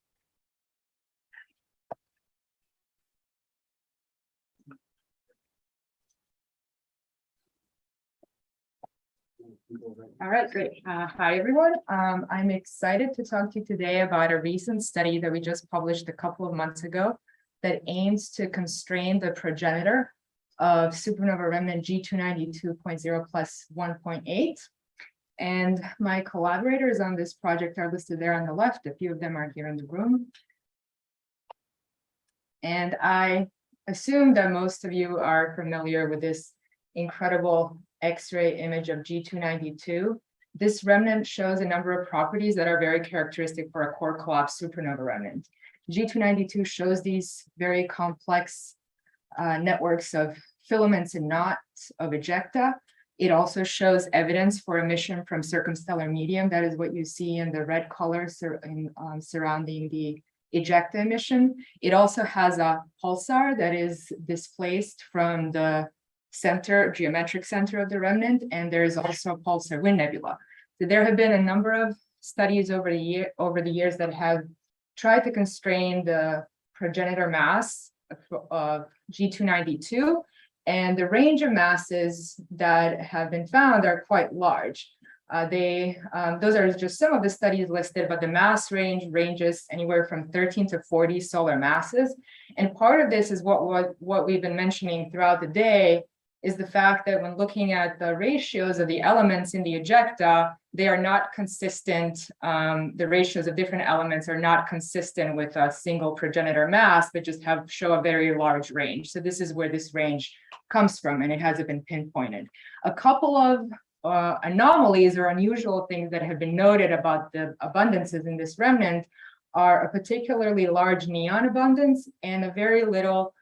right, great. Hi, everyone. I'm excited to talk to you today about a recent study that we just published a couple of months ago that aims to constrain the progenitor of supernova remnant G292.0 plus 1.8. And my collaborators on this project are listed there on the left. A few of them are here in the room. And I assume that most of you are familiar with this incredible X-ray image of G292. This remnant shows a number of properties that are very characteristic for a core collapse supernova remnant. G292 shows these very complex networks of filaments and knots of ejecta. It also shows evidence for emission from circumstellar medium. That is what you see in the red color surrounding the ejecta emission. It also has a pulsar that is displaced from the geometric center of the remnant, and there is also a pulsar wind nebula. So there have been a number of studies over the years that have tried to constrain the progenitor mass of G292, and the range of masses that have been found are quite large. Those are just some of the studies listed, but the mass ranges anywhere from 13 to 40 solar masses. And part of this is what we've been mentioning throughout the day, is the fact that when looking at the ratios of the elements in the ejecta, they are not consistent. The ratios of different elements are not consistent with a single progenitor mass, but just show a very large range. So this is where this range comes from, and it hasn't been pinpointed. A couple of anomalies or unusual things that have been noted about the abundances in this remnant are a particularly large neon abundance and a very little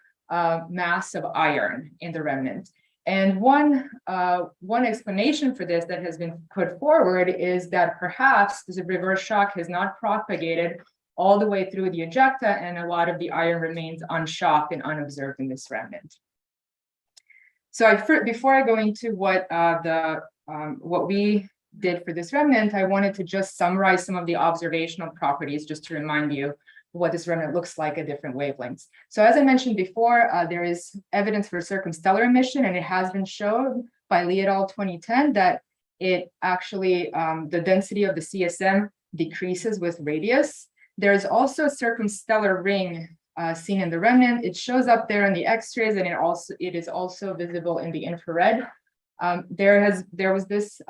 mass of iron in the remnant. And one explanation for this that has been put forward is that perhaps the reverse shock has not propagated all the way through the ejecta, and a lot of the iron remains unshocked and unobserved in this remnant. So before I go into what we did for this remnant, I wanted to just summarize some of the observational properties, just to remind you what this remnant looks like at different wavelengths. So as I mentioned before, there is evidence for circumstellar emission, and it has been shown by Lee et al. 2010 that it actually, the density of the CSM decreases with radius. There is also a circumstellar ring seen in the remnant. It shows up there in the X-rays, and it is also visible in the infrared. There was this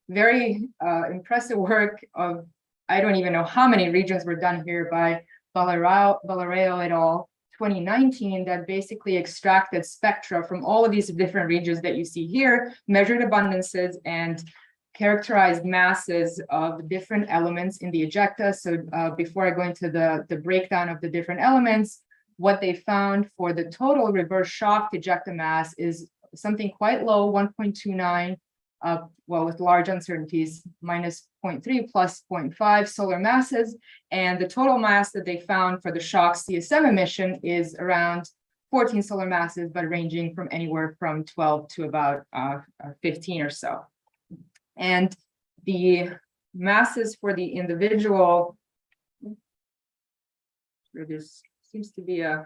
very impressive work of, I don't even know how many regions were done here by Vallareo et al. 2019 that basically extracted spectra from all of these different regions that you see here, measured abundances, and characterized masses of different elements in the ejecta. So before I go into the breakdown of the different elements, what they found for the total reverse shocked ejecta mass is something quite low, 1.29, well, with large uncertainties, minus 0.3 plus 0.5 solar masses. And the total mass that they found for the shock CSM emission is around 14 solar masses, but ranging from anywhere from 12 to about 15 or so. And the masses for the individual, there seems to be a,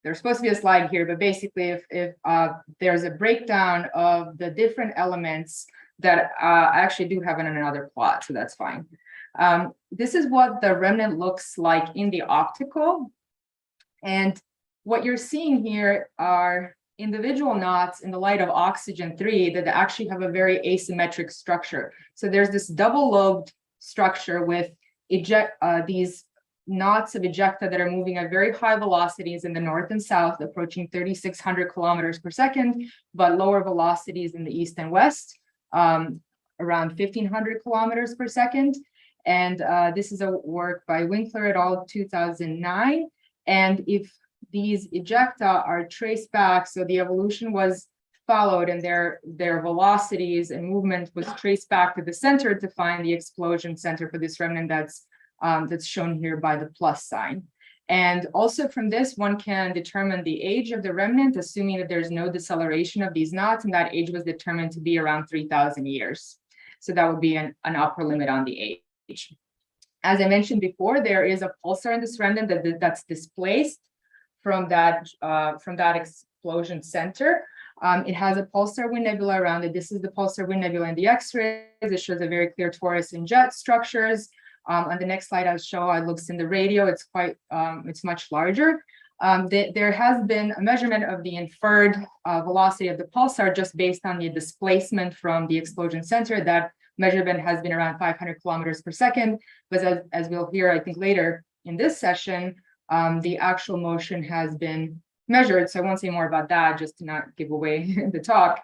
there's supposed to be a slide here, but basically if there's a breakdown of the different elements that I actually do have in another plot, so that's fine. This is what the remnant looks like in the optical. And what you're seeing here are individual knots in the light of oxygen-3 that actually have a very asymmetric structure. So there's this double-lobed structure with these knots of ejecta that are moving at very high velocities in the north and south, approaching 3,600 kilometers per second, but lower velocities in the east and west, around 1,500 kilometers per second. And this is a work by Winkler et al. 2009. And if these ejecta are traced back, so the evolution was followed and their velocities and movement was traced back to the center to find the explosion center for this remnant that's shown here by the plus sign. And also from this, one can determine the age of the remnant, assuming that there's no deceleration of these knots, and that age was determined to be around 3,000 years. So that would be an upper limit on the age. As I mentioned before, there is a pulsar in this remnant that's displaced from that explosion center. It has a pulsar wind nebula around it. This is the pulsar wind nebula in the X-rays. It shows a very clear torus and jet structures. On the next slide, I'll show it looks in the radio. It's it's much larger. There has been a measurement of the inferred velocity of the pulsar just based on the displacement from the explosion center. That measurement has been around 500 kilometers per second. But as we'll hear, I think later in this session, the actual motion has been measured. So I won't say more about that just to not give away the talk.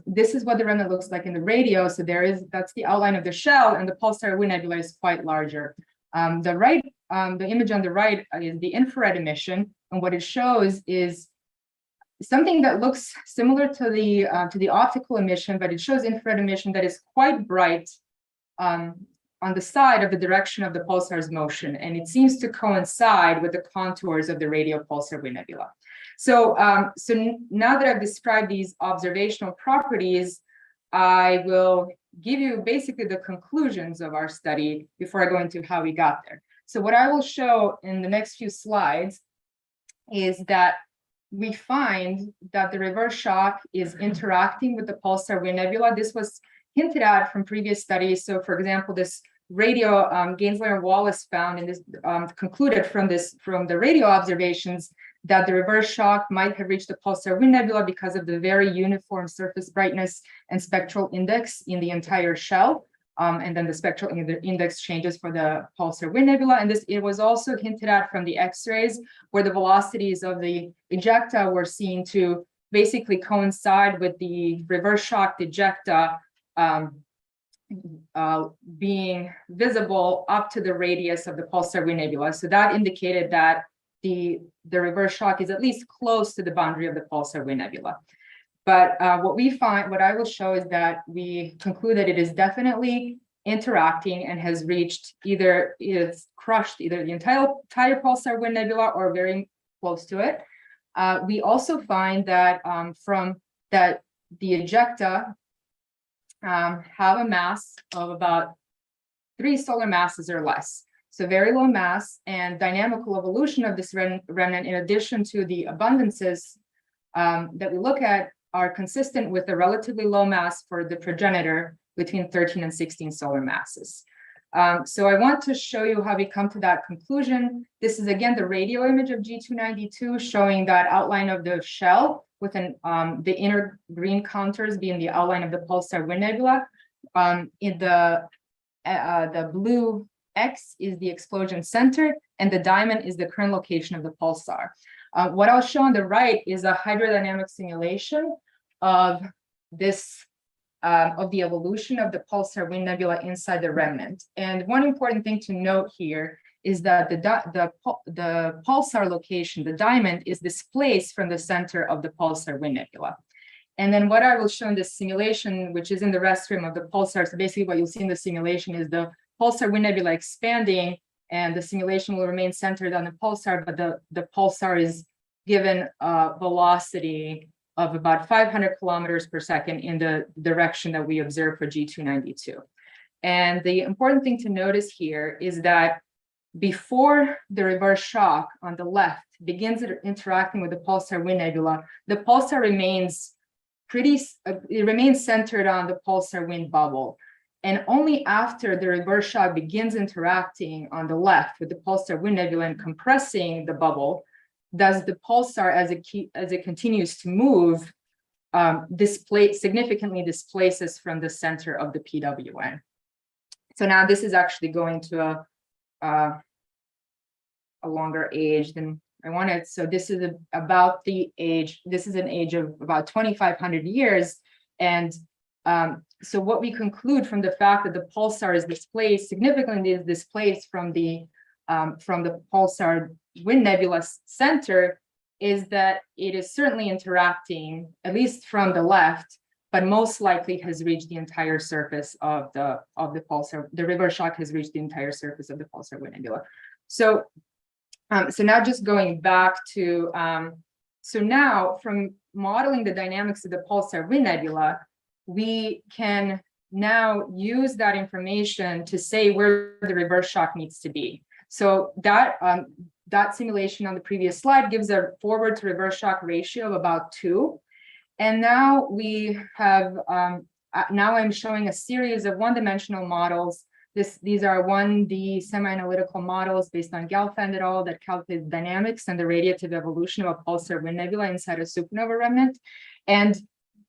This is what the remnant looks like in the radio. So that's the outline of the shell, and the pulsar wind nebula is quite larger. The image on the right is the infrared emission, and what it shows is something that looks similar to the optical emission, but it shows infrared emission that is quite bright on the side of the direction of the pulsar's motion, and it seems to coincide with the contours of the radio pulsar wind nebula. So now that I've described these observational properties, I will give you basically the conclusions of our study before I go into how we got there. So what I will show in the next few slides is that we find that the reverse shock is interacting with the pulsar wind nebula. This was hinted at from previous studies. So for example, this radio, Gainsler and Wallace found in this, concluded from the radio observations that the reverse shock might have reached the pulsar wind nebula because of the very uniform surface brightness and spectral index in the entire shell. And then the spectral index changes for the pulsar wind nebula. And it was also hinted at from the X-rays, where the velocities of the ejecta were seen to basically coincide with the reverse shocked ejecta being visible up to the radius of the pulsar wind nebula. So that indicated that the reverse shock is at least close to the boundary of the pulsar wind nebula. But what I will show is that we conclude that it is definitely interacting and has reached it's crushed either the entire pulsar wind nebula or very close to it. We also find that the ejecta have a mass of about 3 solar masses or less. So very low mass, and dynamical evolution of this remnant, in addition to the abundances that we look at, are consistent with the relatively low mass for the progenitor between 13 and 16 solar masses. So I want to show you how we come to that conclusion. This is again the radio image of G292 showing that outline of the shell with the inner green contours being the outline of the pulsar wind nebula. In the blue X is the explosion center, and the diamond is the current location of the pulsar. What I'll show on the right is a hydrodynamic simulation of the evolution of the pulsar wind nebula inside the remnant. And one important thing to note here is that the pulsar location, the diamond, is displaced from the center of the pulsar wind nebula. And then what I will show in this simulation, which is in the restream of the pulsar, so basically what you'll see in the simulation is the pulsar wind nebula expanding, and the simulation will remain centered on the pulsar, but the pulsar is given a velocity of about 500 kilometers per second in the direction that we observe for G292. And the important thing to notice here is that before the reverse shock on the left begins interacting with the pulsar wind nebula, the pulsar remains centered on the pulsar wind bubble. And only after the reverse shock begins interacting on the left with the pulsar wind nebula and compressing the bubble, does the pulsar, as it continues to move, significantly displaces from the center of the PWN. So now this is actually going to a longer age than I wanted. So this is about the age. This is an age of about 2,500 years, and so what we conclude from the fact that the pulsar is significantly displaced from the pulsar wind nebula center, is that it is certainly interacting, at least from the left, but most likely has reached the entire surface of the pulsar. The reverse shock has reached the entire surface of the pulsar wind nebula. So, so now just going back to, so now from modeling the dynamics of the pulsar wind nebula, we can now use that information to say where the reverse shock needs to be. So that that simulation on the previous slide gives a forward to reverse shock ratio of about 2. And now we have, now I'm showing a series of one-dimensional models. These are 1D semi-analytical models based on Gelfand et al. That calculate dynamics and the radiative evolution of a pulsar wind nebula inside a supernova remnant. And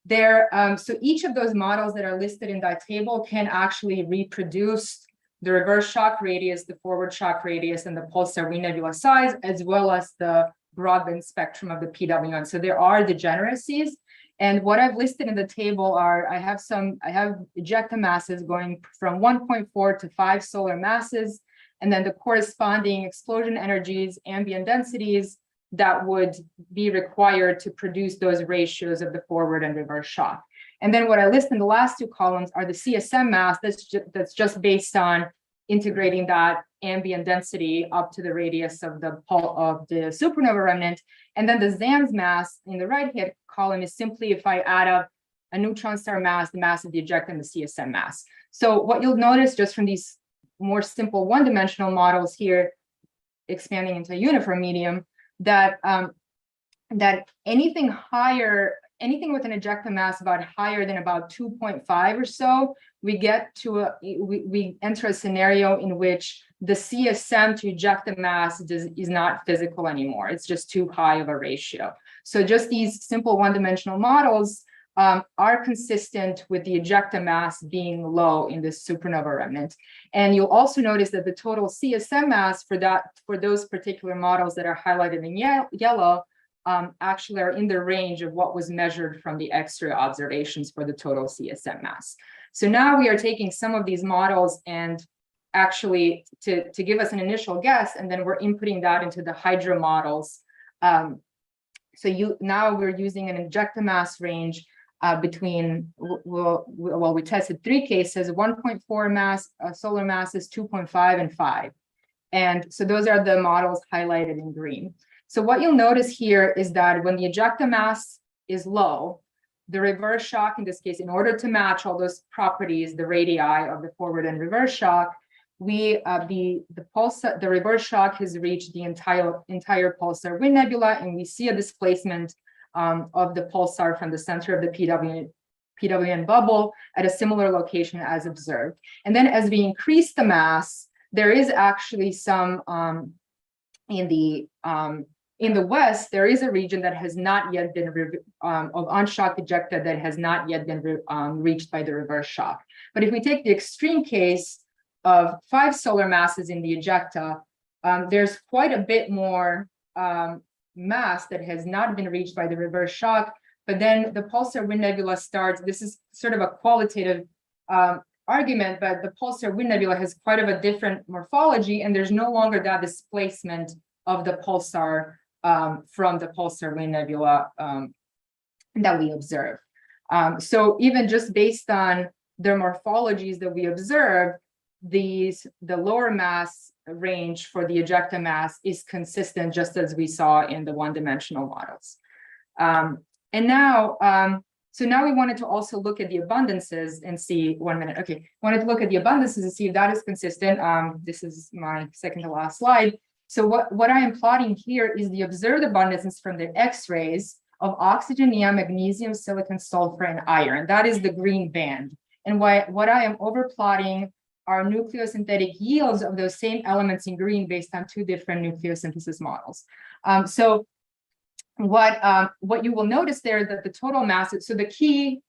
there, so each of those models that are listed in that table can actually reproduce the reverse shock radius, the forward shock radius, and the pulsar wind nebula size, as well as the broadband spectrum of the PWN. So there are degeneracies. And what I've listed in the table are, I have ejecta masses going from 1.4 to 5 solar masses, and then the corresponding explosion energies, ambient densities that would be required to produce those ratios of the forward and reverse shock. And then what I list in the last 2 columns are the CSM mass that's just based on integrating that ambient density up to the radius of the supernova remnant. And then the ZAMS mass in the right-hand column is simply if I add up a neutron star mass, the mass of the ejecta, and the CSM mass. So what you'll notice just from these more simple one-dimensional models here, expanding into a uniform medium, that that anything higher, anything with an ejecta mass about higher than about 2.5 or so, we get to we enter a scenario in which the CSM to ejecta mass is not physical anymore. It's just too high of a ratio. So just these simple one-dimensional models are consistent with the ejecta mass being low in this supernova remnant. And you'll also notice that the total CSM mass for those particular models that are highlighted in yellow actually are in the range of what was measured from the X-ray observations for the total CSM mass. So now we are taking some of these models and actually to give us an initial guess, and then we're inputting that into the Hydro models. So now we're using an ejecta mass range between, well, we tested 3 cases, 1.4 mass, solar masses, 2.5 and 5. And so those are the models highlighted in green. So what you'll notice here is that when the ejecta mass is low, the reverse shock, in this case, in order to match all those properties, the radii of the forward and reverse shock, the reverse shock has reached the entire pulsar wind nebula, and we see a displacement of the pulsar from the center of the PWN bubble at a similar location as observed. And then as we increase the mass, there is actually some in the west, there is a region that has not yet been of unshocked ejecta that has not yet been reached by the reverse shock. But if we take the extreme case of 5 solar masses in the ejecta, there's quite a bit more mass that has not been reached by the reverse shock. But then the pulsar wind nebula starts. This is sort of a qualitative argument, but the pulsar wind nebula has quite of a different morphology, and there's no longer that displacement of the pulsar from the pulsar wind nebula that we observe. So even just based on the morphologies that we observe, the lower mass range for the ejecta mass is consistent, just as we saw in the one-dimensional models. And now, so now we wanted to also look at the abundances and see, 1 minute, okay, wanted to look at the abundances and see if that is consistent. This is my second to last slide. So what I am plotting here is the observed abundances from the X-rays of oxygen, neon, magnesium, silicon, sulfur, and iron. That is the green band. And what I am overplotting are nucleosynthetic yields of those same elements in green based on 2 different nucleosynthesis models. So what you will notice there is that the total mass, so the key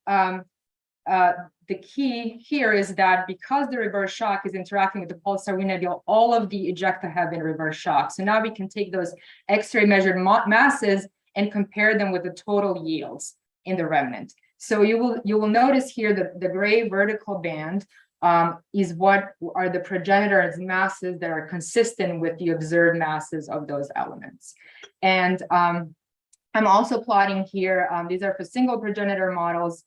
here is that because the reverse shock is interacting with the pulsar wind nebula, all of the ejecta have been reverse shocked. So now we can take those X-ray measured masses and compare them with the total yields in the remnant. So you will notice here that the gray vertical band is what are the progenitors masses that are consistent with the observed masses of those elements. And I'm also plotting here, these are for single progenitor models,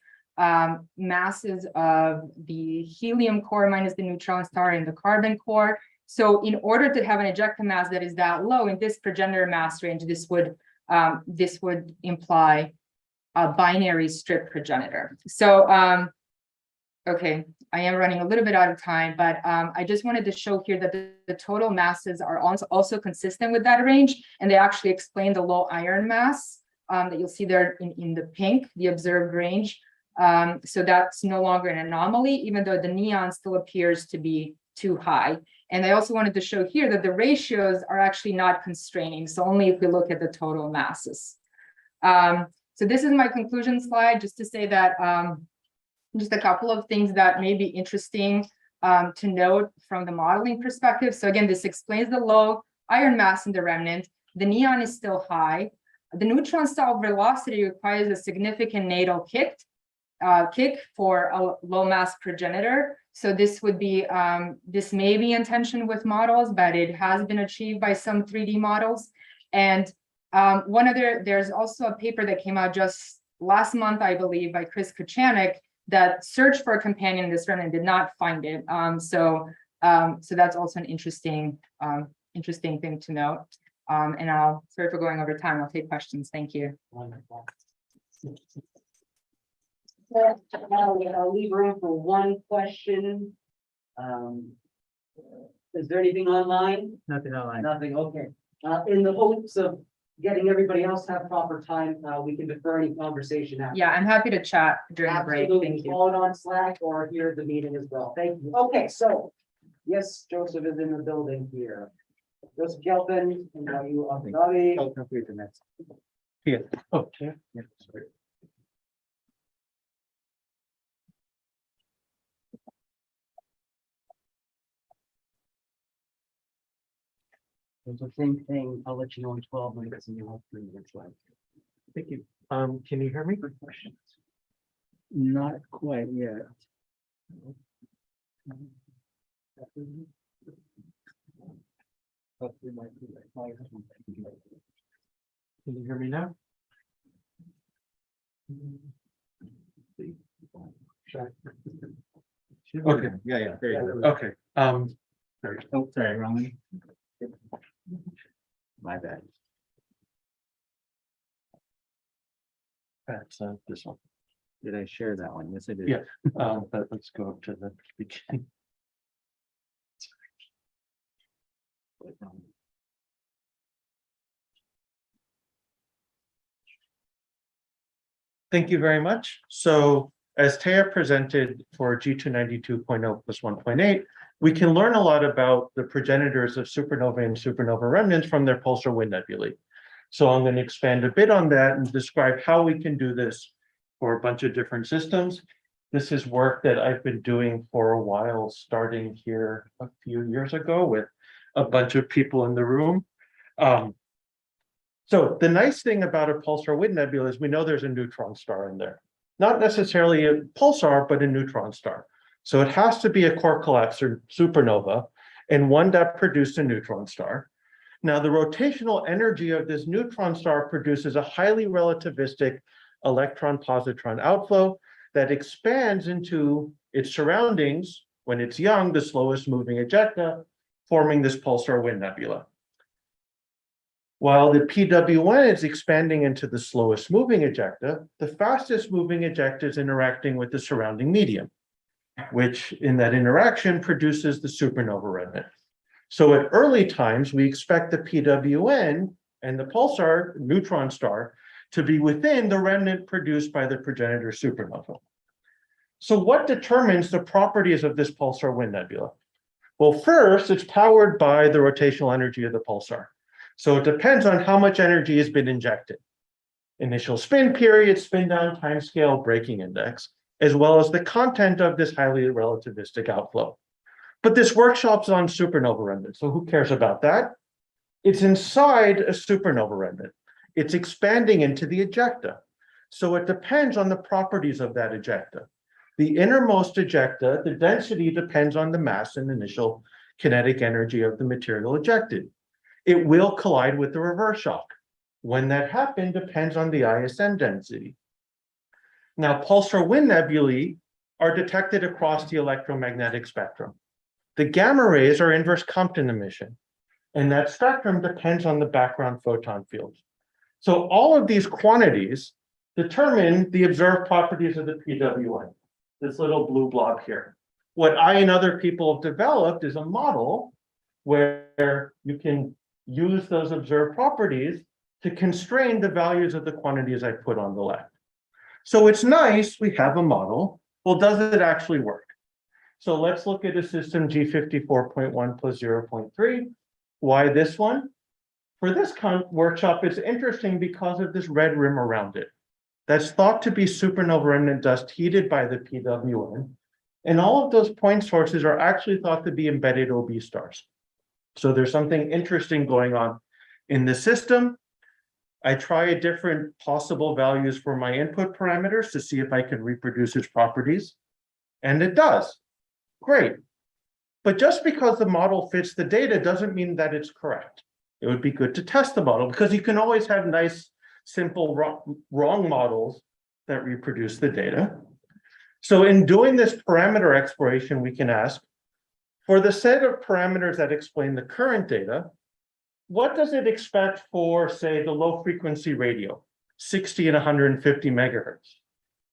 masses of the helium core minus the neutron star and the carbon core. So in order to have an ejecta mass that is that low in this progenitor mass range, this would imply a binary strip progenitor. So, okay, I am running a little bit out of time, but I just wanted to show here that the total masses are also consistent with that range, and they actually explain the low iron mass that you'll see there in the pink, the observed range. So that's no longer an anomaly, even though the neon still appears to be too high. And I also wanted to show here that the ratios are actually not constraining, so only if we look at the total masses. So this is my conclusion slide, just to say that just a couple of things that may be interesting to note from the modeling perspective. So again, this explains the low iron mass in the remnant. The neon is still high. The neutron star velocity requires a significant natal kick for a low mass progenitor. So this would be, this may be in tension with models, but it has been achieved by some 3D models. And there's also a paper that came out just last month, I believe, by Chris Kuchanik, that searched for a companion in this remnant and did not find it. So that's also an interesting thing to note. And sorry for going over time. I'll take questions. Thank you. Wonderful. I'll leave room for one question. Is there anything online? Nothing online. Nothing, okay. In the hopes of getting everybody else to have proper time, we can defer any conversation after. Yeah, I'm happy to chat during the break. Absolutely. Thank you. Call it on Slack or here at the meeting as well. Thank you. Okay, so, yes, Joseph is in the building here. Joseph Gelpin, and are you Abu Dhabi? Oh, no, wait a minute. Yeah. Okay. Yeah, sorry. It's the same thing. I'll let you know in 12 minutes and you'll have 3 minutes left. Thank you. Can you hear me? Good questions. Not quite yet. Can you hear me now? Okay. Yeah, there you Okay. go. Oh, sorry, wrong one. My bad. That's this one. Did I share that one? Yes, I did. Yeah. But let's go up to the beginning. Thank you very much. So as Taya presented for G292.0 plus 1.8, we can learn a lot about the progenitors of supernova and supernova remnants from their pulsar wind nebulae. So I'm going to expand a bit on that and describe how we can do this for a bunch of different systems. This is work that I've been doing for a while, starting here a few years ago with a bunch of people in the room. So the nice thing about a pulsar wind nebula is we know there's a neutron star in there. Not necessarily a pulsar, but a neutron star. So it has to be a core collapse or supernova and one that produced a neutron star. Now the rotational energy of this neutron star produces a highly relativistic electron-positron outflow that expands into its surroundings when it's young, the slowest moving ejecta, forming this pulsar wind nebula. While the PWN is expanding into the slowest moving ejecta, the fastest moving ejecta is interacting with the surrounding medium, which in that interaction produces the supernova remnant. So at early times, we expect the PWN and the pulsar neutron star to be within the remnant produced by the progenitor supernova. So what determines the properties of this pulsar wind nebula? Well, first, it's powered by the rotational energy of the pulsar. So it depends on how much energy has been injected. Initial spin period, spin down timescale, breaking index, as well as the content of this highly relativistic outflow. But this workshop's on supernova remnant, so who cares about that? It's inside a supernova remnant. It's expanding into the ejecta. So it depends on the properties of that ejecta. The innermost ejecta, the density depends on the mass and initial kinetic energy of the material ejected. It will collide with the reverse shock. When that happens depends on the ISM density. Now, pulsar wind nebulae are detected across the electromagnetic spectrum. The gamma rays are inverse Compton emission, and that spectrum depends on the background photon fields. So all of these quantities determine the observed properties of the PWN, this little blue blob here. What I and other people have developed is a model where you can use those observed properties to constrain the values of the quantities I put on the left. So it's nice we have a model. Well, does it actually work? So let's look at a system G54.1 plus 0.3. Why this one? For this workshop, it's interesting because of this red rim around it. That's thought to be supernova remnant dust heated by the PWN. And all of those point sources are actually thought to be embedded OB stars. So there's something interesting going on in the system. I try different possible values for my input parameters to see if I can reproduce its properties. And it does. Great. But just because the model fits the data doesn't mean that it's correct. It would be good to test the model because you can always have nice, simple, wrong models that reproduce the data. So in doing this parameter exploration, we can ask, for the set of parameters that explain the current data, what does it expect for, say, the low frequency radio, 60 and 150 megahertz?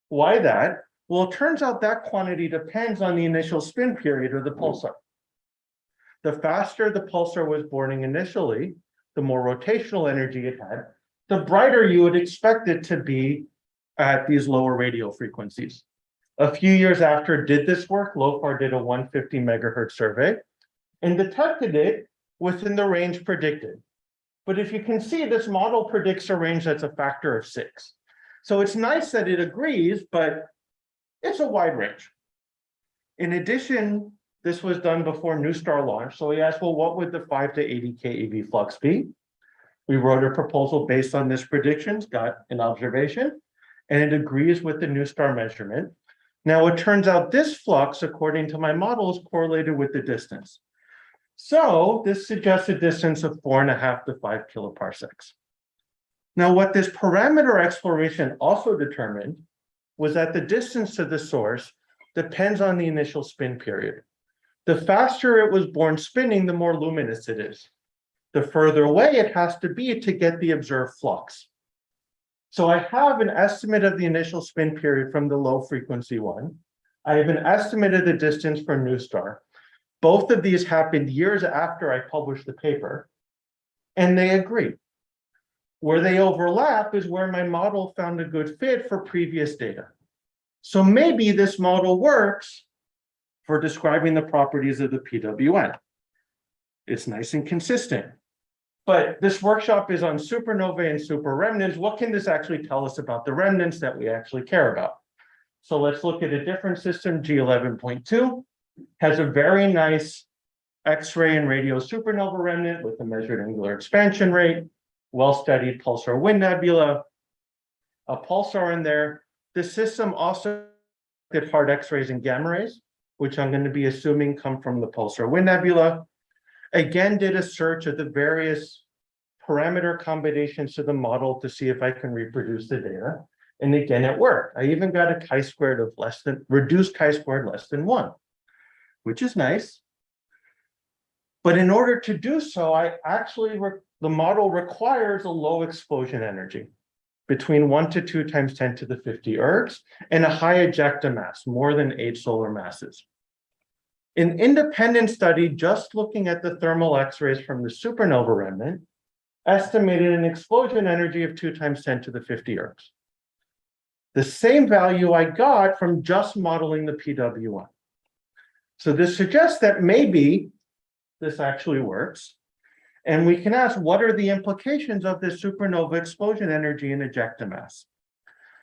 Why that? Well, it turns out that quantity depends on the initial spin period of the pulsar. The faster the pulsar was burning initially, the more rotational energy it had, the brighter you would expect it to be at these lower radio frequencies. A few years after it did this work, LOFAR did a 150 megahertz survey and detected it within the range predicted. But if you can see, this model predicts a range that's a factor of 6. So it's nice that it agrees, but it's a wide range. In addition, this was done before NuStar launch. So we asked, well, what would the 5 to 80 keV flux be? We wrote a proposal based on this predictions, got an observation, and it agrees with the NuStar measurement. Now, it turns out this flux, according to my model, is correlated with the distance. So this suggests a distance of 4.5 to 5 kiloparsecs. Now, what this parameter exploration also determined was that the distance to the source depends on the initial spin period. The faster it was born spinning, the more luminous it is. The further away it has to be to get the observed flux. So I have an estimate of the initial spin period from the low frequency one. I have an estimate of the distance for NuStar. Both of these happened years after I published the paper, and they agree. Where they overlap is where my model found a good fit for previous data. So maybe this model works for describing the properties of the PWN. It's nice and consistent. But this workshop is on supernovae and super remnants. What can this actually tell us about the remnants that we actually care about? So let's look at a different system, G11.2. Has a very nice X-ray and radio supernova remnant with a measured angular expansion rate, well-studied pulsar wind nebula, a pulsar in there. The system also did hard X-rays and gamma rays, which I'm going to be assuming come from the pulsar wind nebula. Again, did a search of the various parameter combinations to the model to see if I can reproduce the data. And again, it worked. I even got a chi-squared of reduced chi-squared less than 1, which is nice. But in order to do so, the model requires a low explosion energy between 1 to 2 times 10 to the 50 ergs and a high ejecta mass, more than 8 solar masses. An independent study just looking at the thermal X-rays from the supernova remnant estimated an explosion energy of 2 times 10 to the 50 ergs. The same value I got from just modeling the PWN. So this suggests that maybe this actually works. And we can ask, what are the implications of this supernova explosion energy and ejecta mass?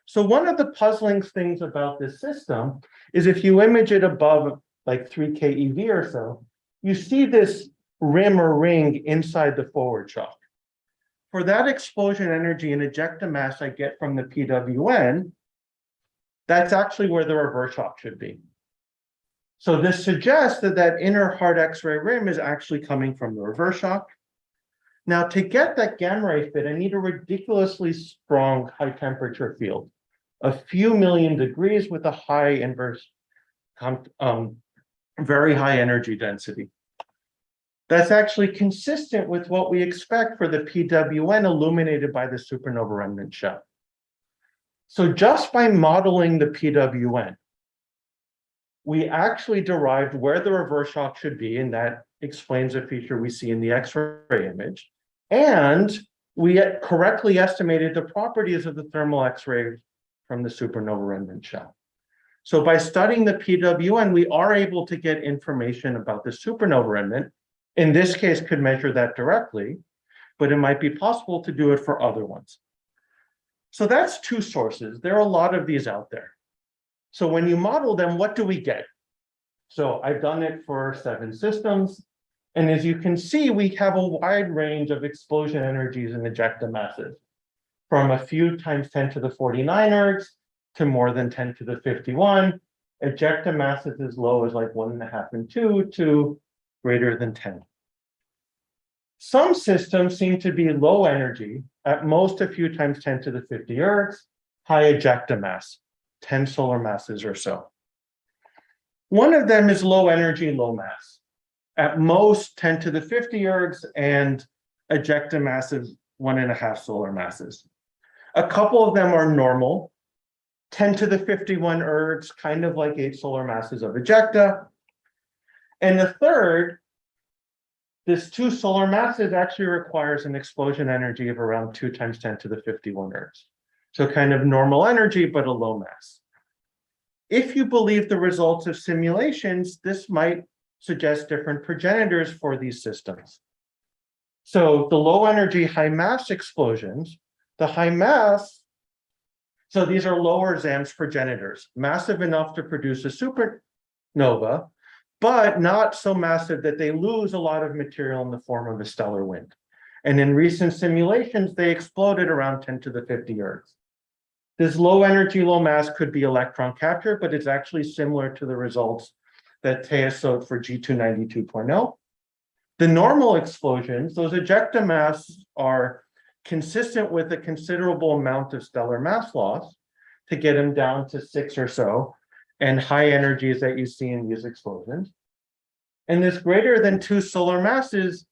So one of the puzzling things about this system is if you image it above like 3 keV or so, you see this rim or ring inside the forward shock. For that explosion energy and ejecta mass I get from the PWN, that's actually where the reverse shock should be. So this suggests that that inner hard X-ray rim is actually coming from the reverse shock. Now, to get that gamma ray fit, I need a ridiculously strong high temperature field, a few million degrees with a high inverse, very high energy density. That's actually consistent with what we expect for the PWN illuminated by the supernova remnant shell. So just by modeling the PWN, we actually derived where the reverse shock should be, and that explains a feature we see in the X-ray image. And we correctly estimated the properties of the thermal X-ray from the supernova remnant shell. So by studying the PWN, we are able to get information about the supernova remnant. In this case, could measure that directly, but it might be possible to do it for other ones. So that's two sources. There are a lot of these out there. So when you model them, what do we get? So I've done it for 7 systems. And as you can see, we have a wide range of explosion energies and ejecta masses, from a few times 10 to the 49 ergs to more than 10 to the 51, ejecta masses as low as like 1.5 and 2 to greater than 10. Some systems seem to be low energy, at most a few times 10 to the 50 ergs, high ejecta mass, 10 solar masses or so. One of them is low energy, low mass, at most 10 to the 50 ergs and ejecta masses 1.5 solar masses. A couple of them are normal, 10 to the 51 ergs, kind of like 8 solar masses of ejecta. And the third, this 2 solar masses actually requires an explosion energy of around 2 times 10 to the 51 ergs. So kind of normal energy, but a low mass. If you believe the results of simulations, this might suggest different progenitors for these systems. So the low energy, high mass explosions, the high mass, so these are lower ZAMS progenitors, massive enough to produce a supernova, but not so massive that they lose a lot of material in the form of a stellar wind. And in recent simulations, they exploded around 10 to the 50 ergs. This low energy, low mass could be electron capture, but it's actually similar to the results that Tejas showed for G292.0. The normal explosions, those ejecta mass are consistent with a considerable amount of stellar mass loss to get them down to 6 or so, and high energies that you see in these explosions. And this greater than 2 solar masses,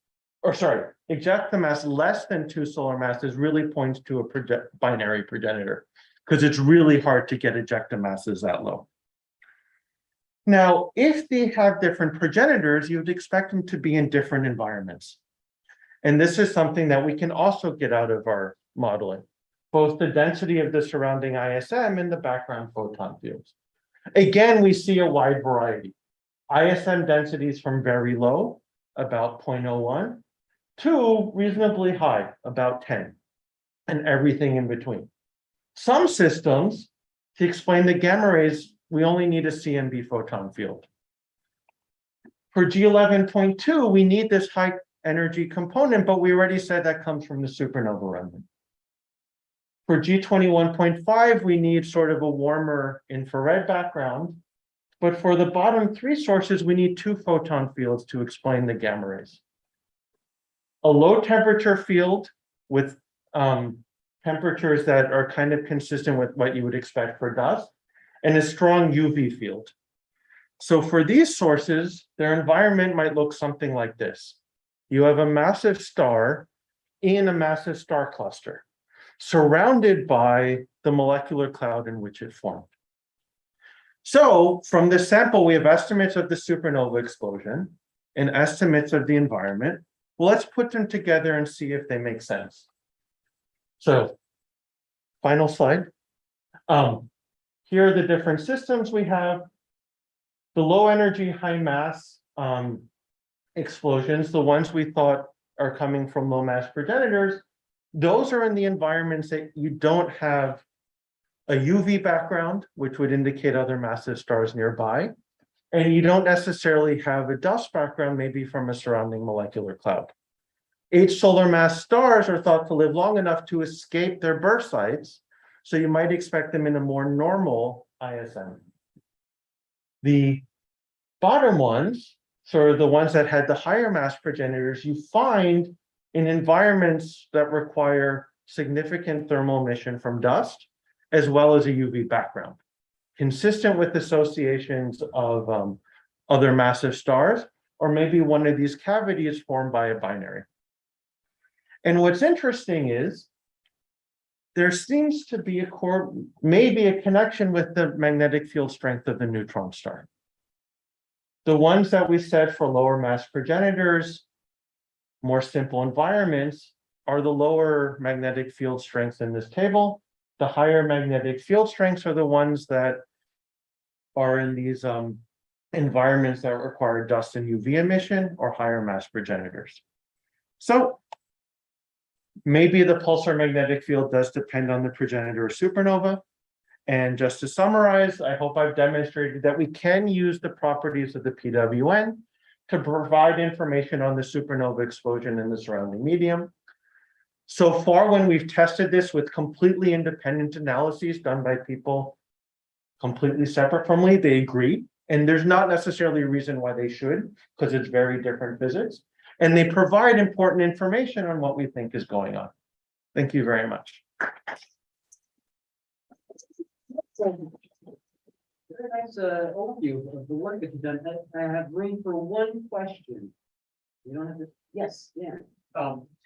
or sorry, ejecta mass less than 2 solar masses really points to a binary progenitor, because it's really hard to get ejecta masses that low. Now, if they have different progenitors, you would expect them to be in different environments. And this is something that we can also get out of our modeling, both the density of the surrounding ISM and the background photon fields. Again, we see a wide variety. ISM densities from very low, about 0.01, to reasonably high, about 10, and everything in between. Some systems, to explain the gamma rays, we only need a CMB photon field. For G11.2, we need this high energy component, but we already said that comes from the supernova remnant. For G21.5, we need sort of a warmer infrared background, but for the bottom 3 sources, we need 2 photon fields to explain the gamma rays. A low temperature field with temperatures that are kind of consistent with what you would expect for dust, and a strong UV field. So for these sources, their environment might look something like this. You have a massive star in a massive star cluster, surrounded by the molecular cloud in which it formed. So from this sample, we have estimates of the supernova explosion and estimates of the environment. Well, let's put them together and see if they make sense. So, final slide. Here are the different systems we have. The low energy, high mass explosions, the ones we thought are coming from low mass progenitors, those are in the environments that you don't have a UV background, which would indicate other massive stars nearby. And you don't necessarily have a dust background, maybe from a surrounding molecular cloud. H solar mass stars are thought to live long enough to escape their birth sites, so you might expect them in a more normal ISM. The bottom ones, sort of the ones that had the higher mass progenitors, you find in environments that require significant thermal emission from dust, as well as a UV background, consistent with associations of other massive stars, or maybe one of these cavities formed by a binary. And what's interesting is there seems to be maybe a connection with the magnetic field strength of the neutron star. The ones that we said for lower mass progenitors, more simple environments, are the lower magnetic field strengths in this table. The higher magnetic field strengths are the ones that are in these environments that require dust and UV emission or higher mass progenitors. So maybe the pulsar magnetic field does depend on the progenitor of supernova. And just to summarize, I hope I've demonstrated that we can use the properties of the PWN to provide information on the supernova explosion in the surrounding medium. So far, when we've tested this with completely independent analyses done by people completely separate from me, they agree. And there's not necessarily a reason why they should, because it's very different physics. And they provide important information on what we think is going on. Thank you very much. Very nice overview of the work that you've done. I have room for one question. You don't have to, yes, yeah.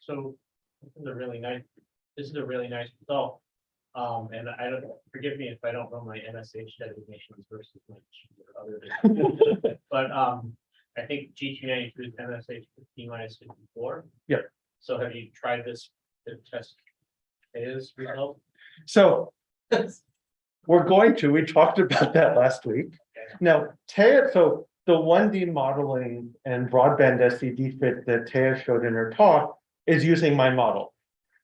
So this is a really nice result. And I don't, forgive me if I don't know my NSH designations versus my other. But I think G292 is NSH 15 minus 54. Yep. So have you tried this to test his result? So we talked about that last week. Now, so the 1D modeling and broadband SED fit that Taya showed in her talk is using my model.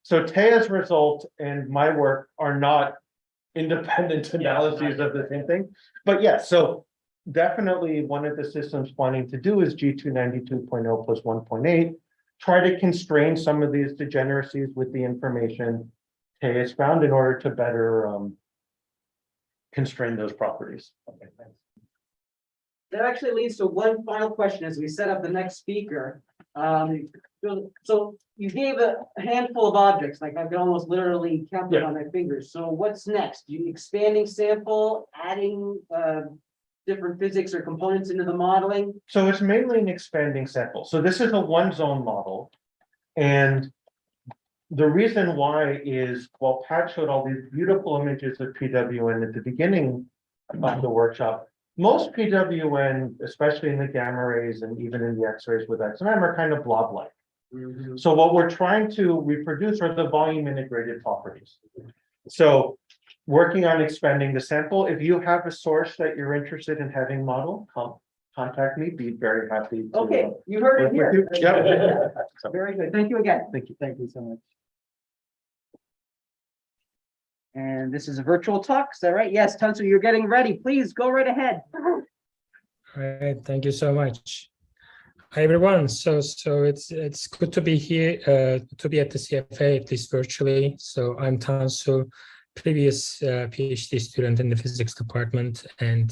So Taya's result and my work are not independent analyses of the same thing. But yes, so definitely one of the systems planning to do is G292.0 plus 1.8, try to constrain some of these degeneracies with the information Taya's found in order to better constrain those properties. Okay, thanks. That actually leads to one final question as we set up the next speaker. So you gave a handful of objects, like I could almost literally count them on my fingers. So what's next? You expanding sample, adding different physics or components into the modeling? So it's mainly an expanding sample. So this is a one zone model. And the reason why is, well, Pat showed all these beautiful images of PWN at the beginning of the workshop. Most PWN, especially in the gamma rays and even in the X-rays with XMM, are kind of blob-like. So what we're trying to reproduce are the volume integrated properties. So working on expanding the sample, if you have a source that you're interested in having modeled, contact me, be very happy to. Okay, you heard it here. Yeah. Very good. Thank you again. Thank you. Thank you so much. And this is a virtual talk, is that right? Yes, Tunsu, you're getting ready. Please go right ahead. All right, thank you so much. Hi everyone. So it's good to be here, to be at the CFA, at least virtually. So I'm Tansu, previous PhD student in the physics department, and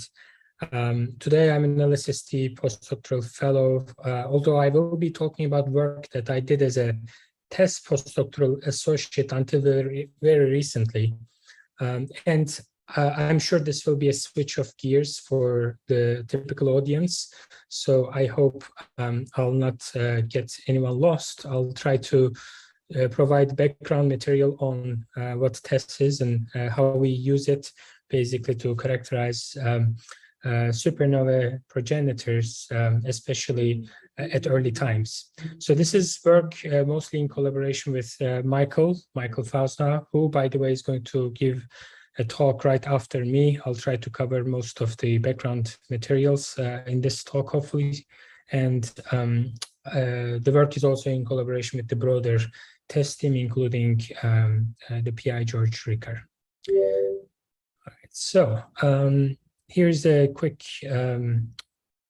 today I'm an LSST postdoctoral fellow. Although I will be talking about work that I did as a test postdoctoral associate until very recently. And I'm sure this will be a switch of gears for the typical audience. So I hope I'll not get anyone lost. I'll try to provide background material on what TESS is and how we use it basically to characterize supernova progenitors, especially at early times. So this is work mostly in collaboration with Michael Fosna, who, by the way, is going to give a talk right after me. I'll try to cover most of the background materials in this talk, hopefully. And the work is also in collaboration with the broader test team, including the PI George Ricker. All right, so here's a quick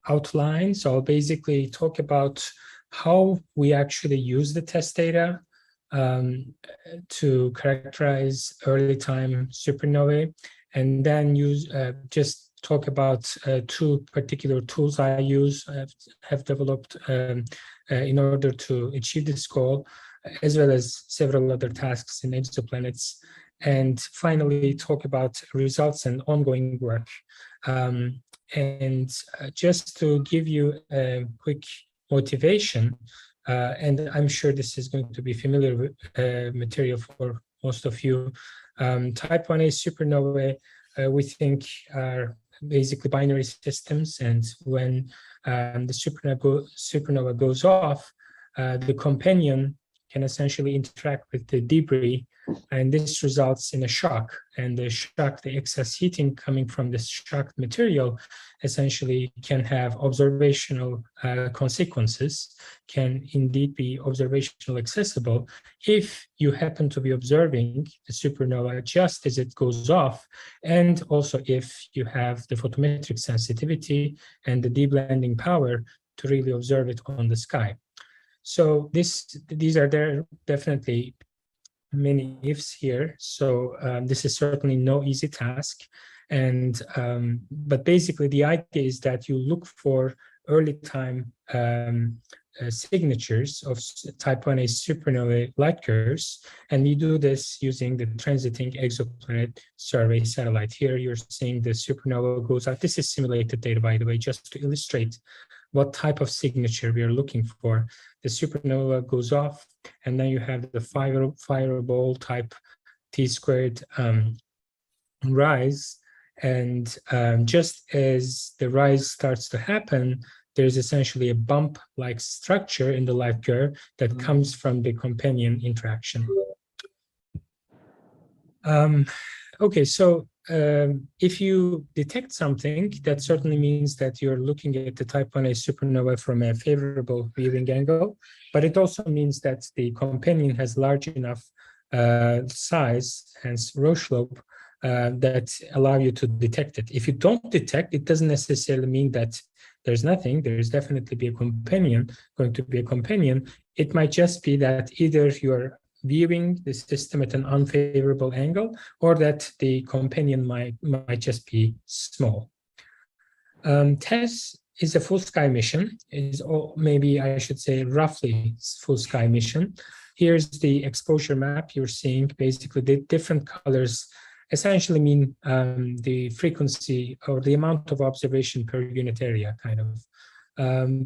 outline. So I'll basically talk about how we actually use the test data to characterize early time supernovae, and then just talk about two particular tools I have developed in order to achieve this goal, as well as several other tasks in exoplanets, and finally talk about results and ongoing work. Just to give you a quick motivation, and I'm sure this is going to be familiar material for most of you. Type 1a supernovae, we think, are basically binary systems, and when the supernova goes off, the companion can essentially interact with the debris, and this results in a shock. And the shock, the excess heating coming from this shocked material, essentially can have observational consequences, can indeed be observational accessible if you happen to be observing the supernova just as it goes off, and also if you have the photometric sensitivity and the deblending power to really observe it on the sky. So these are there definitely many ifs here. So this is certainly no easy task. And but basically the idea is that you look for early time signatures of type 1a supernovae light curves, and we do this using the transiting exoplanet survey satellite. Here you're seeing the supernova goes out. This is simulated data, by the way, just to illustrate what type of signature we are looking for. The supernova goes off, and then you have the fireball type T-squared rise. And just as the rise starts to happen, there's essentially a bump-like structure in the light curve that comes from the companion interaction. Okay, so if you detect something, that certainly means that you're looking at the type 1a supernova from a favorable viewing angle, but it also means that the companion has large enough size, hence row slope, that allow you to detect it. If you don't detect, it doesn't necessarily mean that there's nothing. There's definitely going to be a companion. It might just be that either you're viewing the system at an unfavorable angle, or that the companion might just be small. TESS is a full sky mission, maybe I should say roughly full sky mission. Here's the exposure map you're seeing. Basically, the different colors essentially mean the frequency or the amount of observation per unit area, kind of.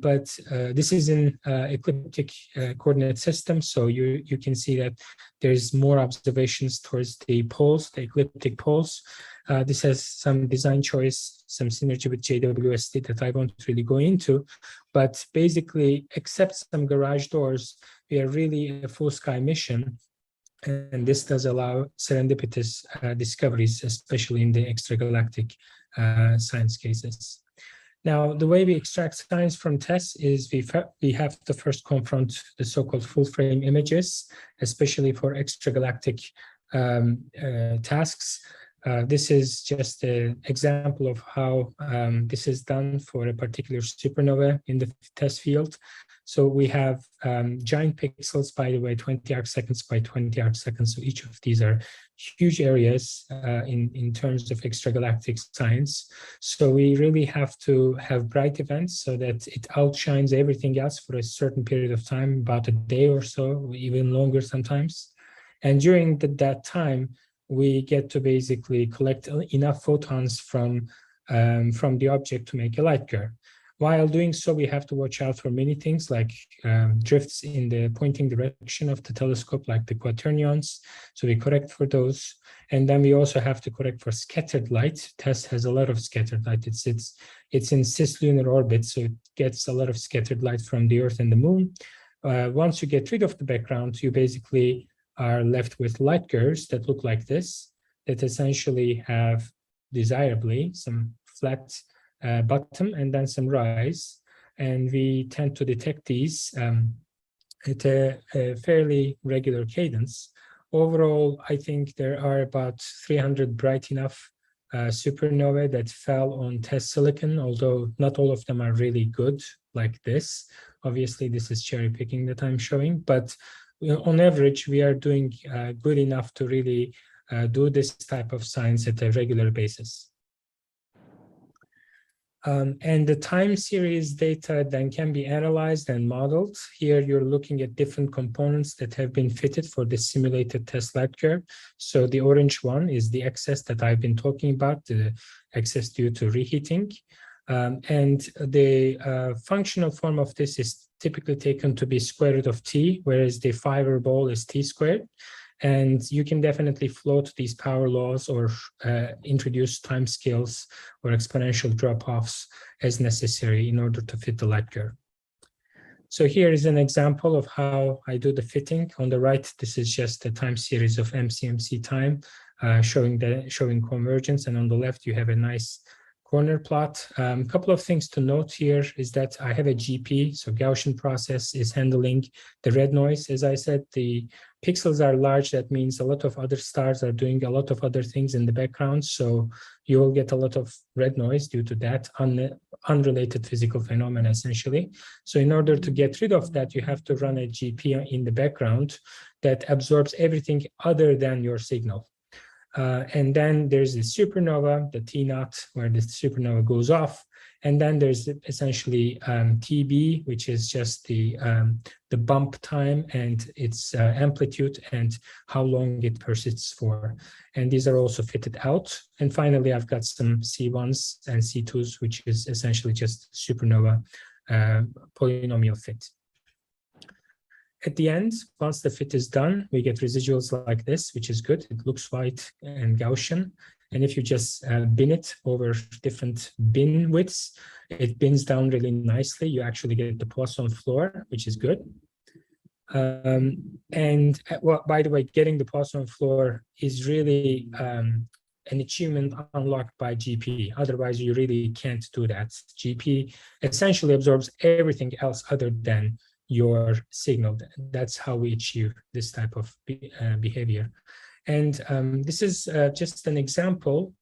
But this is in ecliptic coordinate system, so you can see that there's more observations towards the poles, the ecliptic poles. This has some design choice, some synergy with JWST that I won't really go into, but basically, except some garage doors, we are really a full sky mission. And this does allow serendipitous discoveries, especially in the extragalactic science cases. Now, the way we extract science from TESS is we have to first confront the so-called full-frame images, especially for extragalactic tasks. This is just an example of how this is done for a particular supernova in the TESS field. So we have giant pixels, by the way, 20 arc seconds by 20 arc seconds. So each of these are huge areas in terms of extragalactic science. So we really have to have bright events so that it outshines everything else for a certain period of time, about a day or so, even longer sometimes. And during that time, we get to basically collect enough photons from the object to make a light curve. While doing so, we have to watch out for many things like drifts in the pointing direction of the telescope, like the quaternions. So we correct for those. And then we also have to correct for scattered light. TESS has a lot of scattered light. It's in cislunar orbit, so it gets a lot of scattered light from the Earth and the Moon. Once you get rid of the background, you basically are left with light curves that look like this, that essentially have desirably some flat bottom and then some rise. and we tend to detect these at a fairly regular cadence. Overall, I think there are about 300 bright enough supernovae that fell on test silicon, although not all of them are really good like this. Obviously, this is cherry picking that I'm showing, but on average, we are doing good enough to really do this type of science at a regular basis. And the time series data then can be analyzed and modeled. Here you're looking at different components that have been fitted for the simulated test light curve. So the orange one is the excess that I've been talking about, the excess due to reheating. And the functional form of this is typically taken to be square root of t, whereas the fiber ball is t squared. And you can definitely float these power laws or introduce time scales or exponential drop-offs as necessary in order to fit the light curve. So here is an example of how I do the fitting. On the right, this is just a time series of MCMC time showing convergence. And on the left, you have a nice corner plot. A couple of things to note here is that I have a GP, so Gaussian process is handling the red noise. As I said, the pixels are large. That means a lot of other stars are doing a lot of other things in the background. So you will get a lot of red noise due to that unrelated physical phenomena, essentially. So in order to get rid of that, you have to run a GP in the background that absorbs everything other than your signal. And then there's the supernova, the T0, where the supernova goes off. And then there's essentially TB, which is just the bump time and its amplitude and how long it persists for. And these are also fitted out. And finally, I've got some C1s and C2s, which is essentially just supernova polynomial fit. At the end, once the fit is done, we get residuals like this, which is good. It looks white and Gaussian. And if you just bin it over different bin widths, it bins down really nicely. You actually get the Poisson floor, which is good. Well, by the way, getting the Poisson floor is really an achievement unlocked by GP. Otherwise, you really can't do that. GP essentially absorbs everything else other than your signal. That's how we achieve this type of behavior. And this is just an example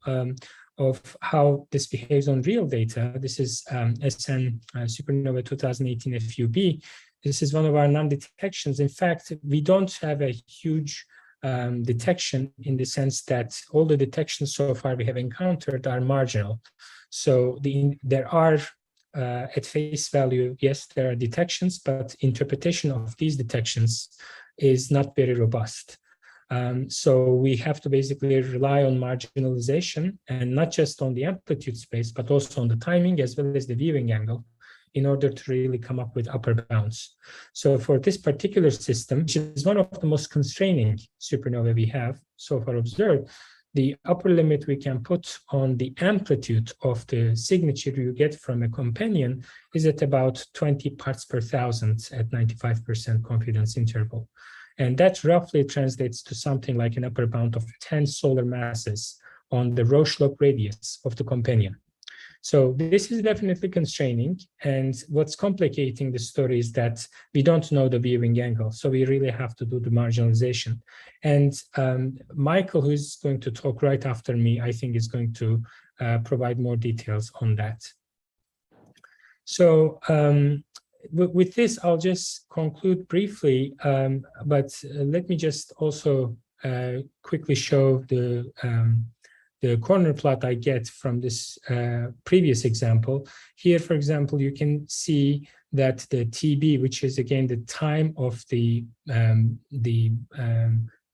of how this behaves on real data. This is SN Supernova 2018 FUB. This is one of our non-detections. In fact, we don't have a huge detection in the sense that all the detections so far we have encountered are marginal. So there are at face value, yes, there are detections, but interpretation of these detections is not very robust. So we have to basically rely on marginalization and not just on the amplitude space, but also on the timing as well as the viewing angle in order to really come up with upper bounds. So for this particular system, which is one of the most constraining supernovae we have so far observed, the upper limit we can put on the amplitude of the signature you get from a companion is at about 20 parts per thousand at 95% confidence interval. And that roughly translates to something like an upper bound of 10 solar masses on the Rochelop radius of the companion. So this is definitely constraining. And what's complicating the story is that we don't know the viewing angle. So we really have to do the marginalization. And Michael, who's going to talk right after me, I think is going to provide more details on that. So with this, I'll just conclude briefly, but let me just also quickly show the corner plot I get from this previous example. Here, for example, you can see that the TB, which is again the time of the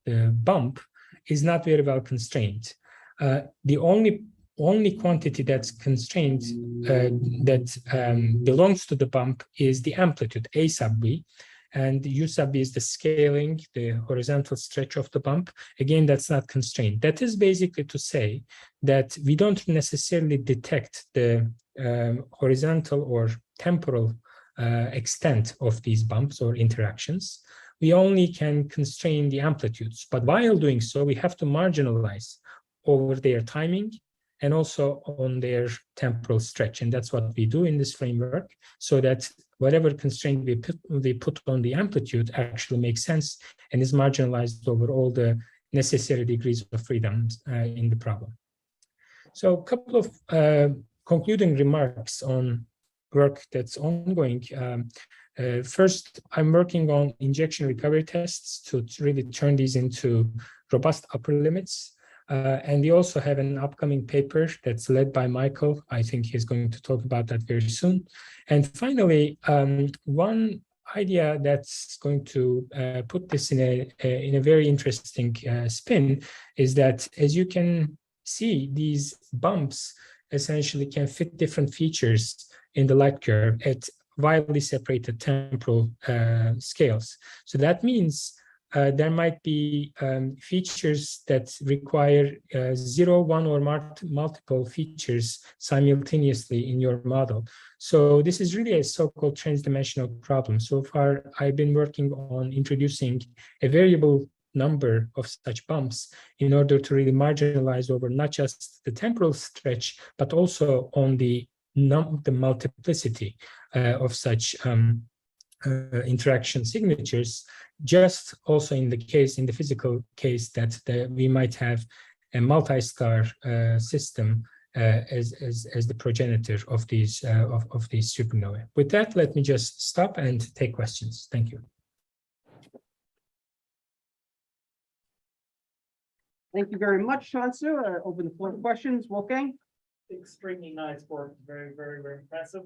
bump, is not very well constrained. The only quantity that's constrained that belongs to the bump is the amplitude, A sub B. And U sub B is the scaling, the horizontal stretch of the bump. Again, that's not constrained. That is basically to say that we don't necessarily detect the horizontal or temporal extent of these bumps or interactions. We only can constrain the amplitudes. But while doing so, we have to marginalize over their timing and also on their temporal stretch. And that's what we do in this framework, so that whatever constraint we put on the amplitude actually makes sense and is marginalized over all the necessary degrees of freedom in the problem. So a couple of concluding remarks on work that's ongoing. First, I'm working on injection recovery tests to really turn these into robust upper limits. And we also have an upcoming paper that's led by Michael. I think he's going to talk about that very soon. And finally, one idea that's going to put this in a very interesting spin is that, as you can see, these bumps essentially can fit different features in the light curve at widely separated temporal scales. So that means there might be features that require 0, 1, or multiple features simultaneously in your model. So this is really a so-called transdimensional problem. So far, I've been working on introducing a variable number of such bumps in order to really marginalize over not just the temporal stretch, but also on the multiplicity of such interaction signatures, just also in the physical case that we might have a multi-star system as the progenitor of these supernovae. With that, let me just stop and take questions. Thank you. Thank you very much, Tansu. Open the floor to questions. Wolfgang? Extremely nice work, very, very, very impressive.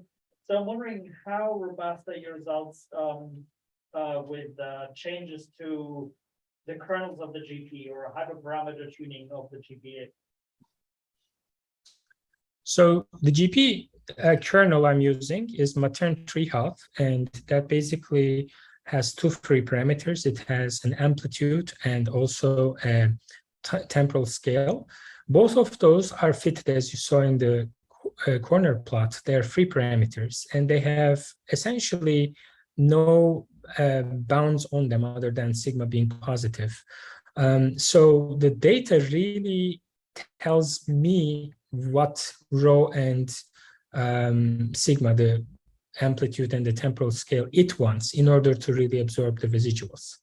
So I'm wondering how robust are your results with changes to the kernels of the GP or hyperparameter tuning of the GPA? So the GP kernel I'm using is Matern Treehouse, and that basically has two free parameters. It has an amplitude and also a temporal scale. Both of those are fitted, as you saw in the corner plot. They are free parameters, and they have essentially no bounds on them other than sigma being positive. So the data really tells me what rho and sigma, the amplitude and the temporal scale, it wants in order to really absorb the residuals.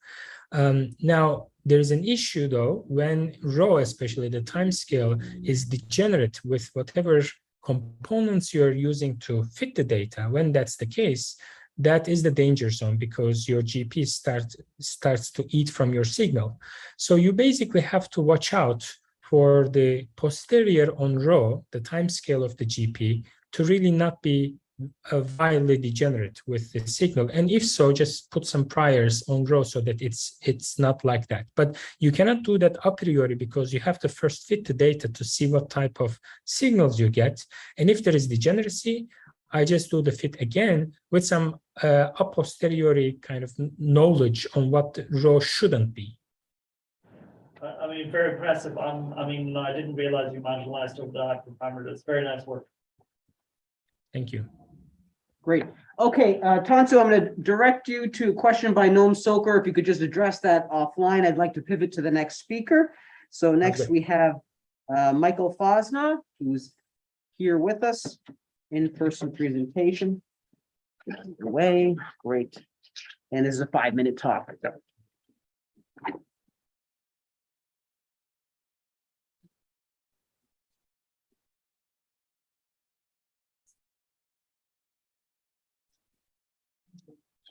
Now, there is an issue, though, when rho, especially the time scale, is degenerate with whatever components you're using to fit the data. When that's the case, that is the danger zone, because your GP starts to eat from your signal. So you basically have to watch out for the posterior on rho, the time scale of the GP, to really not be wildly degenerate with the signal. And if so, just put some priors on rho so that it's not like that. But you cannot do that a priori, because you have to first fit the data to see what type of signals you get. And if there is degeneracy, I just do the fit again with some a posteriori kind of knowledge on what rho shouldn't be. I mean, very impressive. I mean, I didn't realize you marginalized over the hyperparameters. Very nice work. Thank you. Great. Okay, Tansu, I'm going to direct you to a question by Noam Soker. If you could just address that offline, I'd like to pivot to the next speaker. So next we have Michael Fosna, who's here with us, in-person presentation. Away, great. And this is a 5-minute talk.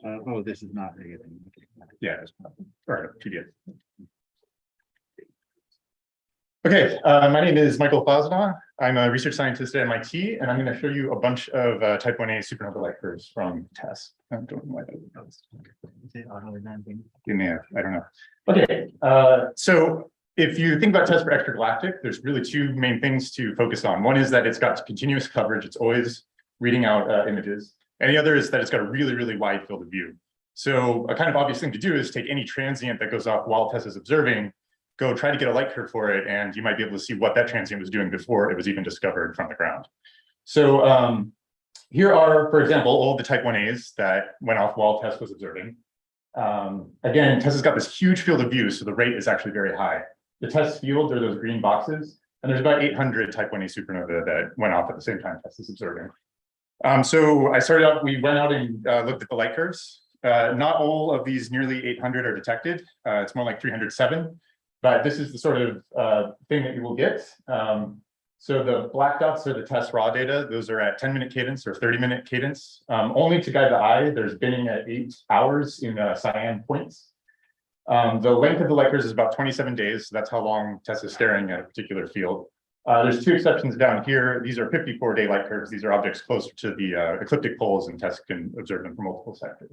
Oh, this is not negative. Yeah, it's or PDF. Okay, my name is Michael Fosna. I'm a research scientist at MIT, and I'm going to show you a bunch of type 1a supernova light curves from TESS. I don't know why that was. Give me I don't know. Okay, so if you think about TESS for extragalactic, there's really two main things to focus on. One is that it's got continuous coverage. It's always reading out images. And the other is that it's got a really, really wide field of view. So a kind of obvious thing to do is take any transient that goes off while TESS is observing, go try to get a light curve for it, and you might be able to see what that transient was doing before it was even discovered from the ground. So here are, for example, all the type 1As that went off while TESS was observing. Again, TESS has got this huge field of view, so the rate is actually very high. The TESS fields are those green boxes. And there's about 800 type 1A supernova that went off at the same time TESS is observing. So I started out, we went out and looked at the light curves. Not all of these nearly 800 are detected. It's more like 307, but this is the sort of thing that you will get. So the black dots are the TESS raw data. Those are at 10-minute cadence or 30-minute cadence. Only to guide the eye, there's binning at 8 hours in cyan points. The length of the light curves is about 27 days. So that's how long TESS is staring at a particular field. There's 2 exceptions down here. These are 54-day light curves. These are objects closer to the ecliptic poles, and TESS can observe them from multiple sectors.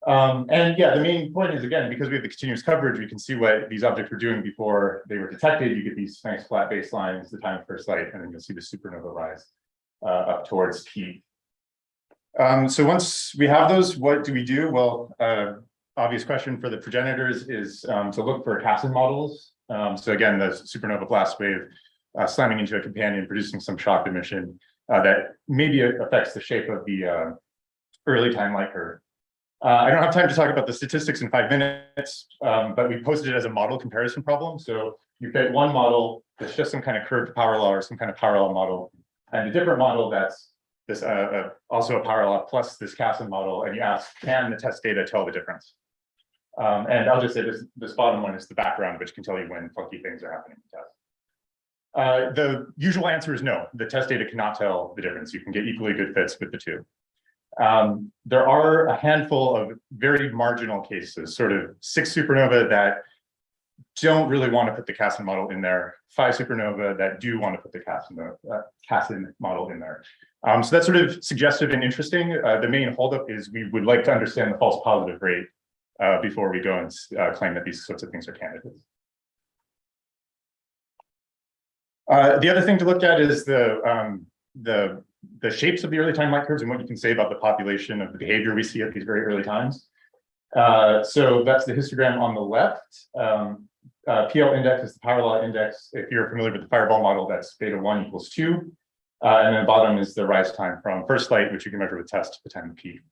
And yeah, the main point is, again, because we have the continuous coverage, we can see what these objects were doing before they were detected. You get these nice flat baselines, the time of first light, and then you'll see the supernova rise up towards P. So once we have those, what do we do? Well, obvious question for the progenitors is to look for Casson models. So again, the supernova blast wave slamming into a companion, producing some shock emission that maybe affects the shape of the early time light curve. I don't have time to talk about the statistics in 5 minutes, but we posted it as a model comparison problem. So you fit one model that's just some kind of curved power law or some kind of power law model, and a different model that's this also a power law plus this Casson model, and you ask, can the test data tell the difference? And I'll just say this bottom one is the background, which can tell you when funky things are happening in the test. The usual answer is no. The test data cannot tell the difference. You can get equally good fits with the two. There are a handful of very marginal cases, sort of 6 supernova that don't really want to put the Casson model in there, 5 supernova that do want to put the Casson model in there. So that's sort of suggestive and interesting. The main holdup is we would like to understand the false positive rate before we go and claim that these sorts of things are candidates. The other thing to look at is the shapes of the early time light curves and what you can say about the population of the behavior we see at these very early times. So that's the histogram on the left. PL index is the power law index. If you're familiar with the fireball model, that's beta 1 equals 2. And then bottom is the rise time from first light, which you can measure with TESS to the time of peak.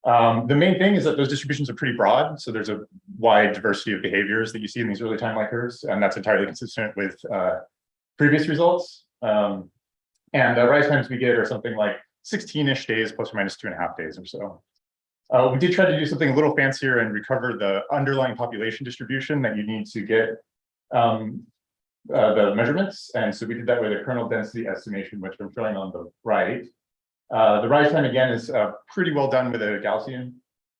The main thing is that those distributions are pretty broad. So there's a wide diversity of behaviors that you see in these early time light curves, and that's entirely consistent with previous results. And the rise times we get are something like 16-ish days plus or minus 2.5 days or so. We did try to do something a little fancier and recover the underlying population distribution that you need to get the measurements. And so we did that with a kernel density estimation, which I'm showing on the right. The rise time, again, is pretty well done with a Gaussian.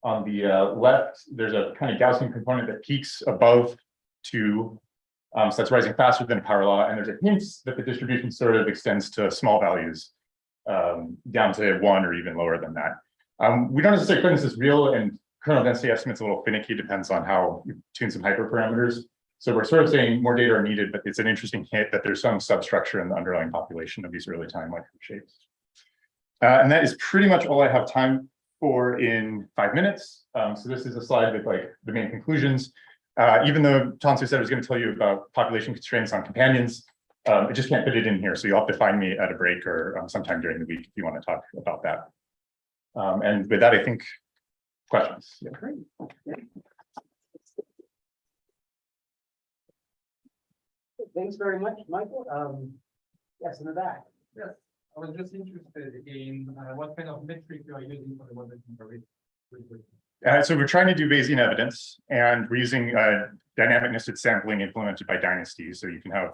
On the left, there's a kind of Gaussian component that peaks above 2. So that's rising faster than a power law. And there's a hint that the distribution sort of extends to small values down to 1 or even lower than that. We don't necessarily claim this is real, and kernel density estimate's a little finicky, depends on how you tune some hyperparameters. So we're sort of saying more data are needed, but it's an interesting hint that there's some substructure in the underlying population of these early time light shapes. And that is pretty much all I have time for in 5 minutes. So this is a slide with like the main conclusions. Even though Tansu said I was going to tell you about population constraints on companions, I just can't fit it in here. So you'll have to find me at a break or sometime during the week if you want to talk about that. And with that, I think questions. Yeah. Great. Yeah. Thanks very much, Michael. Yes, in the back. Yes, I was just interested in what kind of metric you are using for the model comparison. So we're trying to do Bayesian evidence, and we're using dynamic nested sampling implemented by Dynasty. So you can have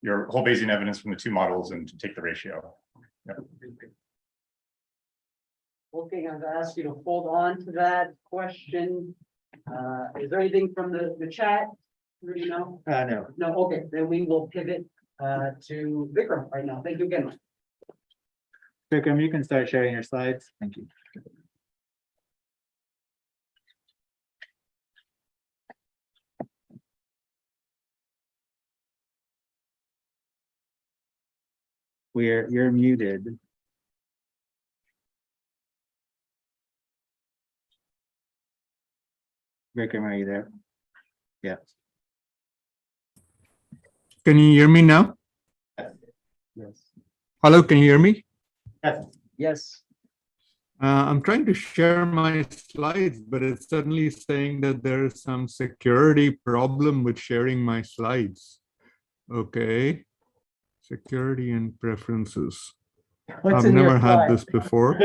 your whole Bayesian evidence from the 2 models and take the ratio. Yep. Okay, I'm going to ask you to hold on to that question. Is there anything from the chat? You know? No. No, okay, then we will pivot to Vikram right now. Thank you again. Vikram, you can start sharing your slides. Thank you. You're muted. Vikram, are you there? Yeah. Can you hear me now? Yes. Hello, can you hear me? Yes. Yes. I'm trying to share my slides, but it's suddenly saying that there is some security problem with sharing my slides. Okay. Security and preferences. What's I've in your never had slide? this before.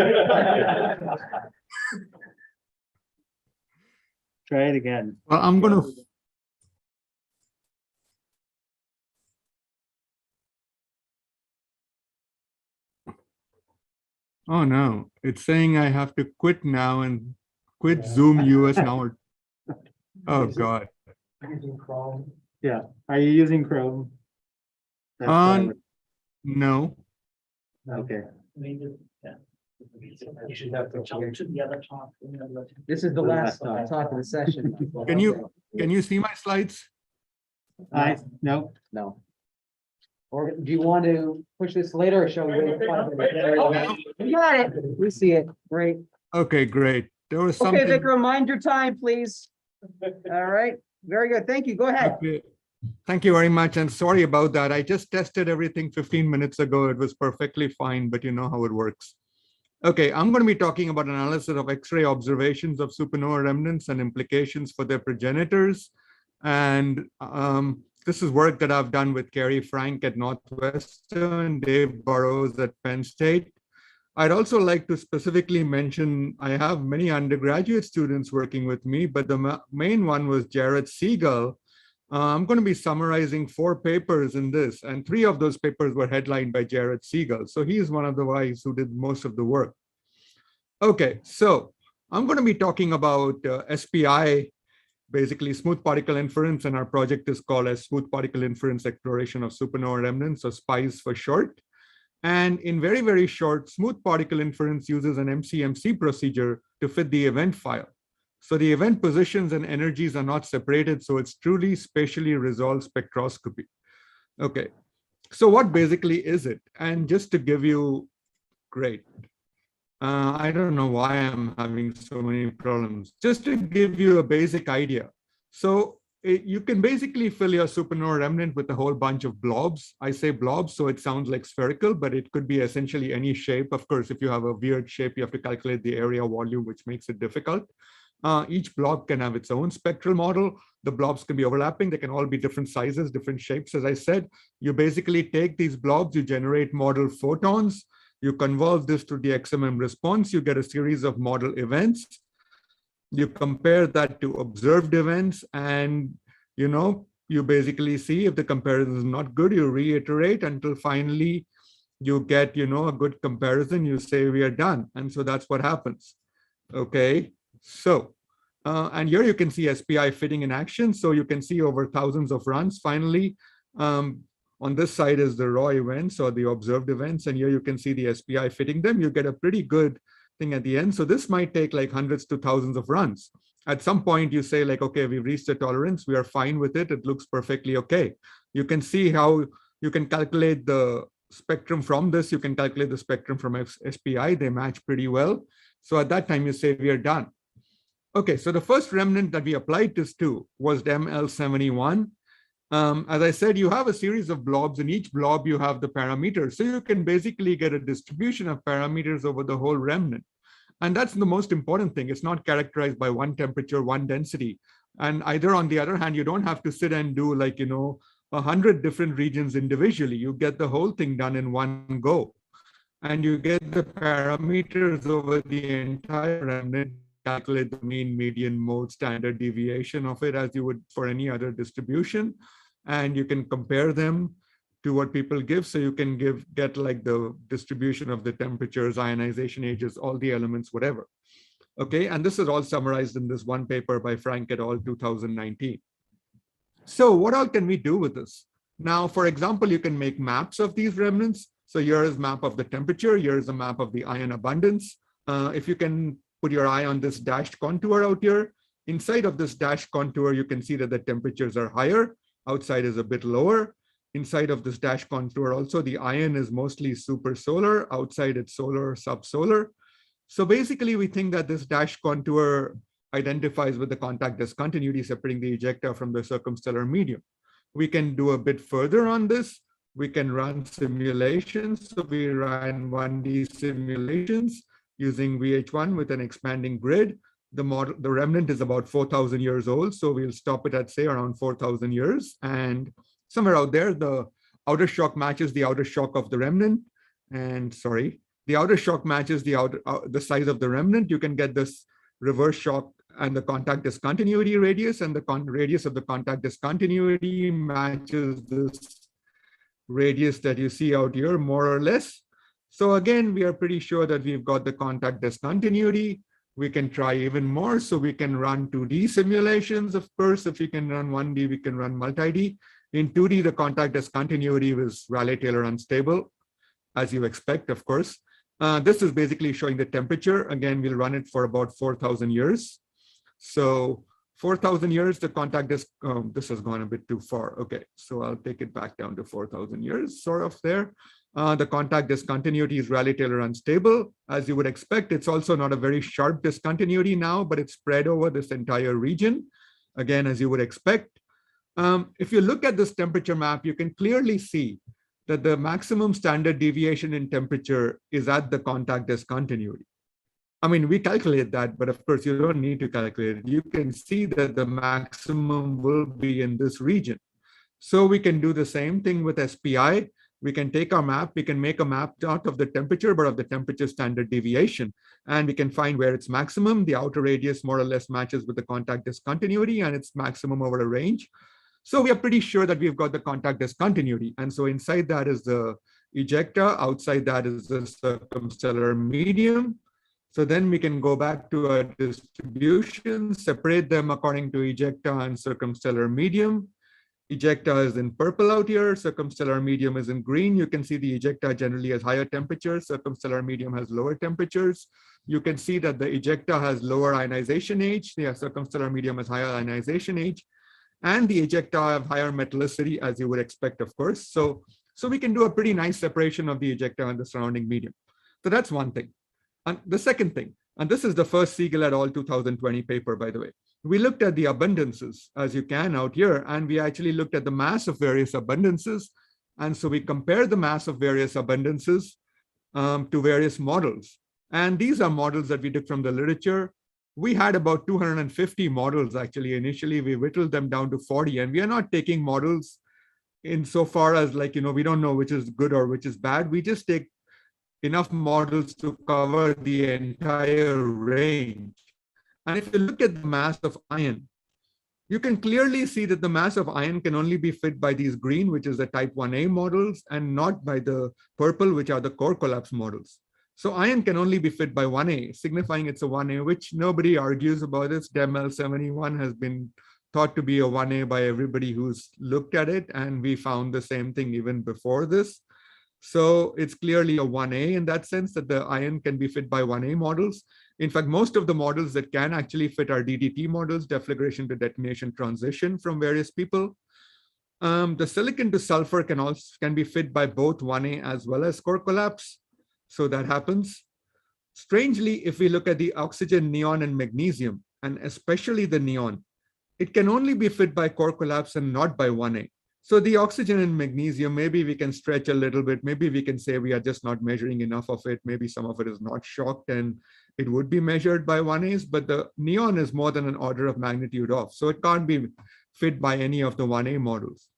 Try it again. Well, I'm going to. Oh no, it's saying I have to quit now and quit Zoom US now. Oh God. Using Chrome. Yeah. Are you using Chrome? That's why No. Okay. You should have to jump to the other talk. This is the last talk of the session. Can you see my slides? No. No. Or do you want to push this later or shall we wait 5 minutes? We got it. We see it. Great. Okay, great. There was Okay, something. Vikram, mind your time, please. All right. Very good. Thank you. Go ahead. Okay. Thank you very much. And sorry about that. I just tested everything 15 minutes ago. It was perfectly fine, but you know how it works. Okay, I'm going to be talking about analysis of X-ray observations of supernova remnants and implications for their progenitors. And this is work that I've done with Kerry Frank at Northwestern, Dave Burrows at Penn State. I'd also like to specifically mention, I have many undergraduate students working with me, but the main one was Jared Siegel. I'm going to be summarizing 4 papers in this, and 3 of those papers were headlined by Jared Siegel. So he's one of the guys who did most of the work. Okay, so I'm going to be talking about SPI, basically smooth particle inference, and our project is called as Smooth Particle Inference Exploration of Supernova Remnants, or SPICE for short. And in very, very short, smooth particle inference uses an MCMC procedure to fit the event file. So the event positions and energies are not separated, so it's truly spatially resolved spectroscopy. Okay, so what basically is it? And just to give you, great. I don't know why I'm having so many problems. Just to give you a basic idea. So you can basically fill your supernova remnant with a whole bunch of blobs. I say blobs, so it sounds like spherical, but it could be essentially any shape. Of course, if you have a weird shape, you have to calculate the area volume, which makes it difficult. Each blob can have its own spectral model. The blobs can be overlapping. They can all be different sizes, different shapes. As I said, you basically take these blobs, you generate model photons, you convolve this to the XMM response, you get a series of model events. You compare that to observed events, and you basically see if the comparison is not good, you reiterate until finally you get a good comparison. You say we are done, and so that's what happens. Okay, so and here you can see SPI fitting in action. So you can see over thousands of runs. Finally, on this side is the raw events or the observed events, and here you can see the SPI fitting them. You get a pretty good thing at the end. So this might take like hundreds to thousands of runs. At some point you say like, okay, we've reached a tolerance. We are fine with it. It looks perfectly okay. You can see how you can calculate the spectrum from this. You can calculate the spectrum from SPI. They match pretty well. So at that time you say we are done. Okay, so the first remnant that we applied this to was the ML71. As I said, you have a series of blobs. In each blob, you have the parameters. So you can basically get a distribution of parameters over the whole remnant. And that's the most important thing. It's not characterized by one temperature, one density. And either on the other hand, you don't have to sit and do like, 100 different regions individually. You get the whole thing done in one go. And you get the parameters over the entire remnant, calculate the mean, median, mode, standard deviation of it as you would for any other distribution. And you can compare them to what people give. So you can get like the distribution of the temperatures, ionization ages, all the elements, whatever. Okay, and this is all summarized in this one paper by Frank et al. 2019. So what all can we do with this? Now, for example, you can make maps of these remnants. So here is a map of the temperature. Here is a map of the ion abundance. If you can put your eye on this dashed contour out here, inside of this dashed contour, you can see that the temperatures are higher. Outside is a bit lower. Inside of this dashed contour also, the ion is mostly supersolar. Outside it's solar, subsolar. So basically, we think that this dashed contour identifies with the contact discontinuity separating the ejecta from the circumstellar medium. We can do a bit further on this. We can run simulations. So we ran 1D simulations using VH1 with an expanding grid. The remnant is about 4,000 years old. So we'll stop it at say around 4,000 years. And somewhere out there, the outer shock matches the outer shock of the remnant. And sorry, the outer shock matches the size of the remnant. You can get this reverse shock and the contact discontinuity radius, and the radius of the contact discontinuity matches this radius that you see out here, more or less. So again, we are pretty sure that we've got the contact discontinuity. We can try even more. So we can run 2D simulations, of course. If we can run 1D, we can run multi-D. In 2D, the contact discontinuity was Rayleigh-Taylor unstable, as you expect, of course. This is basically showing the temperature. Again, we'll run it for about 4,000 years. So 4,000 years, the contact this has gone a bit too far. Okay, so I'll take it back down to 4,000 years, sort of there. The contact discontinuity is Rayleigh-Taylor unstable. As you would expect, it's also not a very sharp discontinuity now, but it's spread over this entire region. Again, as you would expect. If you look at this temperature map, you can clearly see that the maximum standard deviation in temperature is at the contact discontinuity. I mean, we calculate that, but of course you don't need to calculate it. You can see that the maximum will be in this region. So we can do the same thing with SPI. We can take our map, we can make a map not of the temperature, but of the temperature standard deviation. And we can find where it's maximum. The outer radius more or less matches with the contact discontinuity, and it's maximum over a range. So we are pretty sure that we've got the contact discontinuity. And so inside that is the ejecta, outside that is the circumstellar medium. So then we can go back to our distribution, separate them according to ejecta and circumstellar medium. Ejecta is in purple out here, circumstellar medium is in green. You can see the ejecta generally has higher temperatures, circumstellar medium has lower temperatures. You can see that the ejecta has lower ionization age, the circumstellar medium has higher ionization age, and the ejecta have higher metallicity, as you would expect, of course. So we can do a pretty nice separation of the ejecta and the surrounding medium. So that's one thing. And the second thing, and this is the first Siegel et al. 2020 paper, by the way. We looked at the abundances, as you can out here, and we actually looked at the mass of various abundances. And so we compared the mass of various abundances to various models. And these are models that we took from the literature. We had about 250 models, actually. Initially, we whittled them down to 40, and we are not taking models insofar as, like, we don't know which is good or which is bad. We just take enough models to cover the entire range. And if you look at the mass of iron, you can clearly see that the mass of iron can only be fit by these green, which is the type 1A models, and not by the purple, which are the core collapse models. So iron can only be fit by 1A, signifying it's a 1A, which nobody argues about. This DEML71 has been thought to be a 1A by everybody who's looked at it, and we found the same thing even before this. So it's clearly a 1A in that sense, that the iron can be fit by 1A models. In fact, most of the models that can actually fit are DDT models, deflagration to detonation transition from various people. The silicon to sulfur can be fit by both 1A as well as core collapse. So that happens. Strangely, if we look at the oxygen, neon, and magnesium, and especially the neon, it can only be fit by core collapse and not by 1A. So the oxygen and magnesium, maybe we can stretch a little bit. Maybe we can say we are just not measuring enough of it. Maybe some of it is not shocked and it would be measured by 1As, but the neon is more than an order of magnitude off. So it can't be fit by any of the 1A models.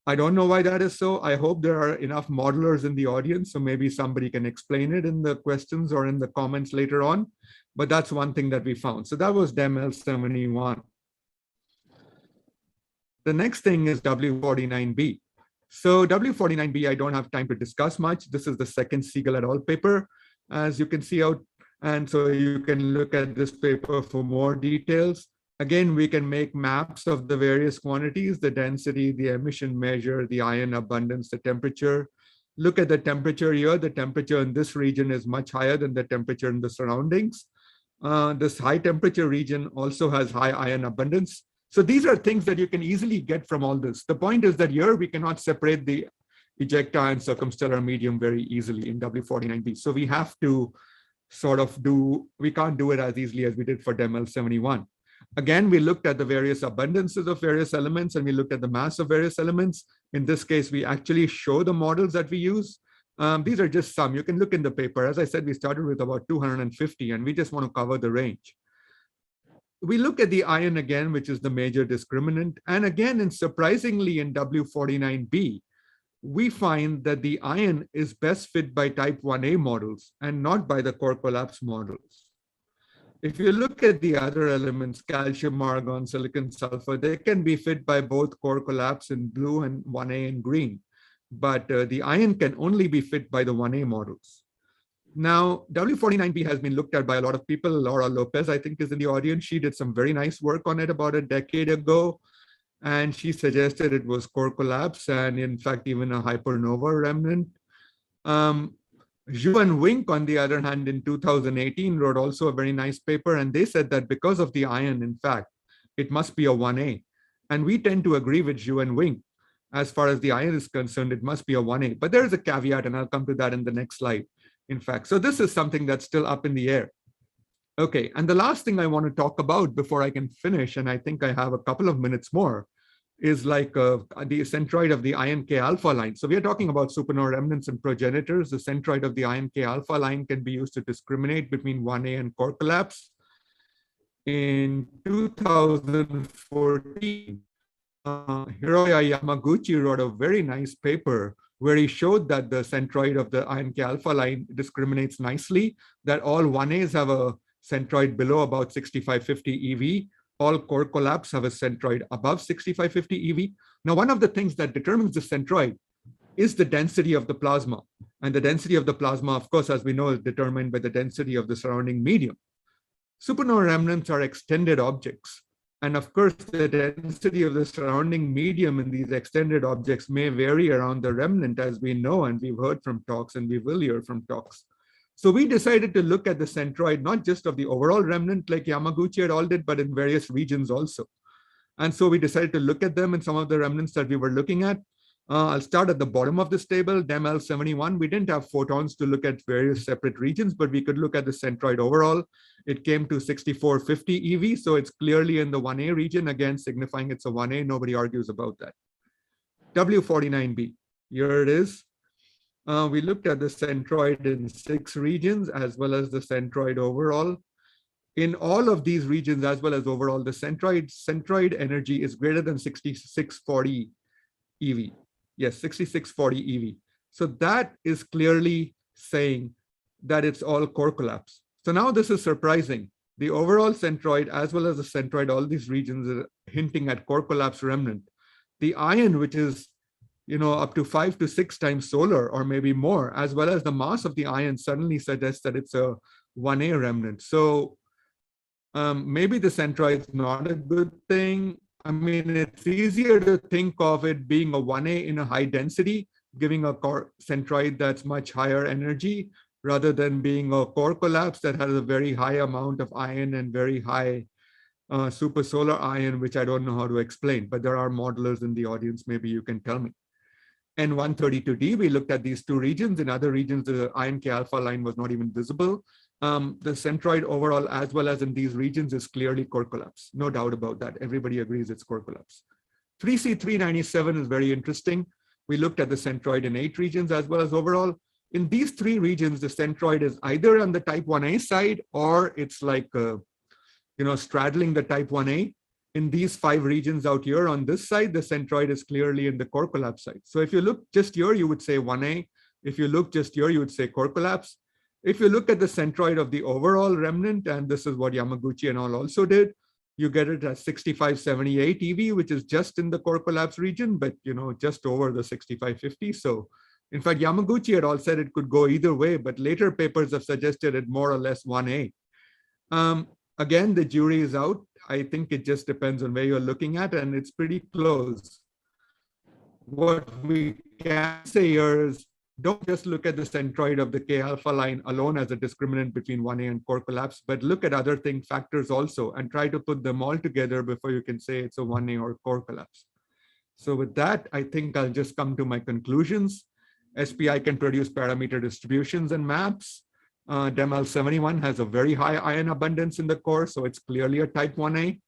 I don't know why that is so. I hope there are enough modelers in the audience, so maybe somebody can explain it in the questions or in the comments later on. But that's one thing that we found. So that was DEML71. The next thing is W49B. So W49B, I don't have time to discuss much. This is the second Siegel et al. Paper, as you can see out. And so you can look at this paper for more details. Again, we can make maps of the various quantities, the density, the emission measure, the ion abundance, the temperature. Look at the temperature here. The temperature in this region is much higher than the temperature in the surroundings. This high temperature region also has high ion abundance. So these are things that you can easily get from all this. The point is that here we cannot separate the ejecta and circumstellar medium very easily in W49B. So we have to we can't do it as easily as we did for DEML71. Again, we looked at the various abundances of various elements and we looked at the mass of various elements. In this case, we actually show the models that we use. These are just some. You can look in the paper. As I said, we started with about 250 and we just want to cover the range. we look at the ion again, which is the major discriminant. And again, and surprisingly in W49b, we find that the ion is best fit by type 1a models and not by the core collapse models. If you look at the other elements, calcium, argon, silicon, sulfur, they can be fit by both core collapse in blue and 1a in green. But the ion can only be fit by the 1a models. Now, W49b has been looked at by a lot of people. Laura Lopez, I think, is in the audience. She did some very nice work on it about a decade ago. And she suggested it was core collapse and in fact, even a hypernova remnant. Zhu and Wink, on the other hand, in 2018 wrote also a very nice paper. And they said that because of the ion, in fact, it must be a 1A. And we tend to agree with Zhu and Wink. As far as the ion is concerned, it must be a 1A. But there is a caveat, and I'll come to that in the next slide, in fact. So this is something that's still up in the air. Okay, and the last thing I want to talk about before I can finish, and I think I have a couple of minutes more, is like the centroid of the ion K alpha line. So we are talking about supernova remnants and progenitors. The centroid of the ion K alpha line can be used to discriminate between 1A and core collapse. In 2014, Hiroya Yamaguchi wrote a very nice paper where he showed that the centroid of the ion K alpha line discriminates nicely, that all 1As have a centroid below about 6550 EV. All core collapse have a centroid above 6550 EV. Now, one of the things that determines the centroid is the density of the plasma. And the density of the plasma, of course, as we know, is determined by the density of the surrounding medium. Supernova remnants are extended objects. And of course, the density of the surrounding medium in these extended objects may vary around the remnant, as we know, and we've heard from talks, and we will hear from talks. So we decided to look at the centroid, not just of the overall remnant like Yamaguchi et al. Did, but in various regions also. And so we decided to look at them in some of the remnants that we were looking at. I'll start at the bottom of this table, DEML71. We didn't have photons to look at various separate regions, but we could look at the centroid overall. It came to 6450 EV, so it's clearly in the 1A region, again, signifying it's a 1A. Nobody argues about that. W49b, here it is. We looked at the centroid in 6 regions, as well as the centroid overall. In all of these regions, as well as overall, the centroid energy is greater than 6640 EV. Yes, 6640 EV. So that is clearly saying that it's all core collapse. So now this is surprising. The overall centroid, as well as the centroid, all these regions are hinting at core collapse remnant. The ion, which is up to 5 to 6 times solar or maybe more, as well as the mass of the ion, suddenly suggests that it's a 1A remnant. So maybe the centroid is not a good thing. I mean, it's easier to think of it being a 1A in a high density, giving a core centroid that's much higher energy, rather than being a core collapse that has a very high amount of ion and very high supersolar ion, which I don't know how to explain, but there are modelers in the audience, maybe you can tell me. And 132D, we looked at these 2 regions. In other regions, the ion K alpha line was not even visible. The centroid overall, as well as in these regions, is clearly core collapse. No doubt about that. Everybody agrees it's core collapse. 3C397 is very interesting. We looked at the centroid in 8 regions as well as overall. In these 3 regions, the centroid is either on the type 1A side, or it's like, straddling the type 1A. In these 5 regions out here on this side, the centroid is clearly in the core collapse side. So if you look just here, you would say 1A. If you look just here, you would say core collapse. If you look at the centroid of the overall remnant, and this is what Yamaguchi and all also did, you get it at 6578 EV, which is just in the core collapse region, but just over the 6550. So in fact, Yamaguchi et al. Said it could go either way, but later papers have suggested it more or less 1A. Again, the jury is out. I think it just depends on where you're looking at, and it's pretty close. What we can say here is, don't just look at the centroid of the K alpha line alone as a discriminant between 1A and core collapse, but look at other factors also and try to put them all together before you can say it's a 1A or core collapse. So with that, I think I'll just come to my conclusions. SPI can produce parameter distributions and maps. DEML71 has a very high ion abundance in the core, so it's clearly a type 1A.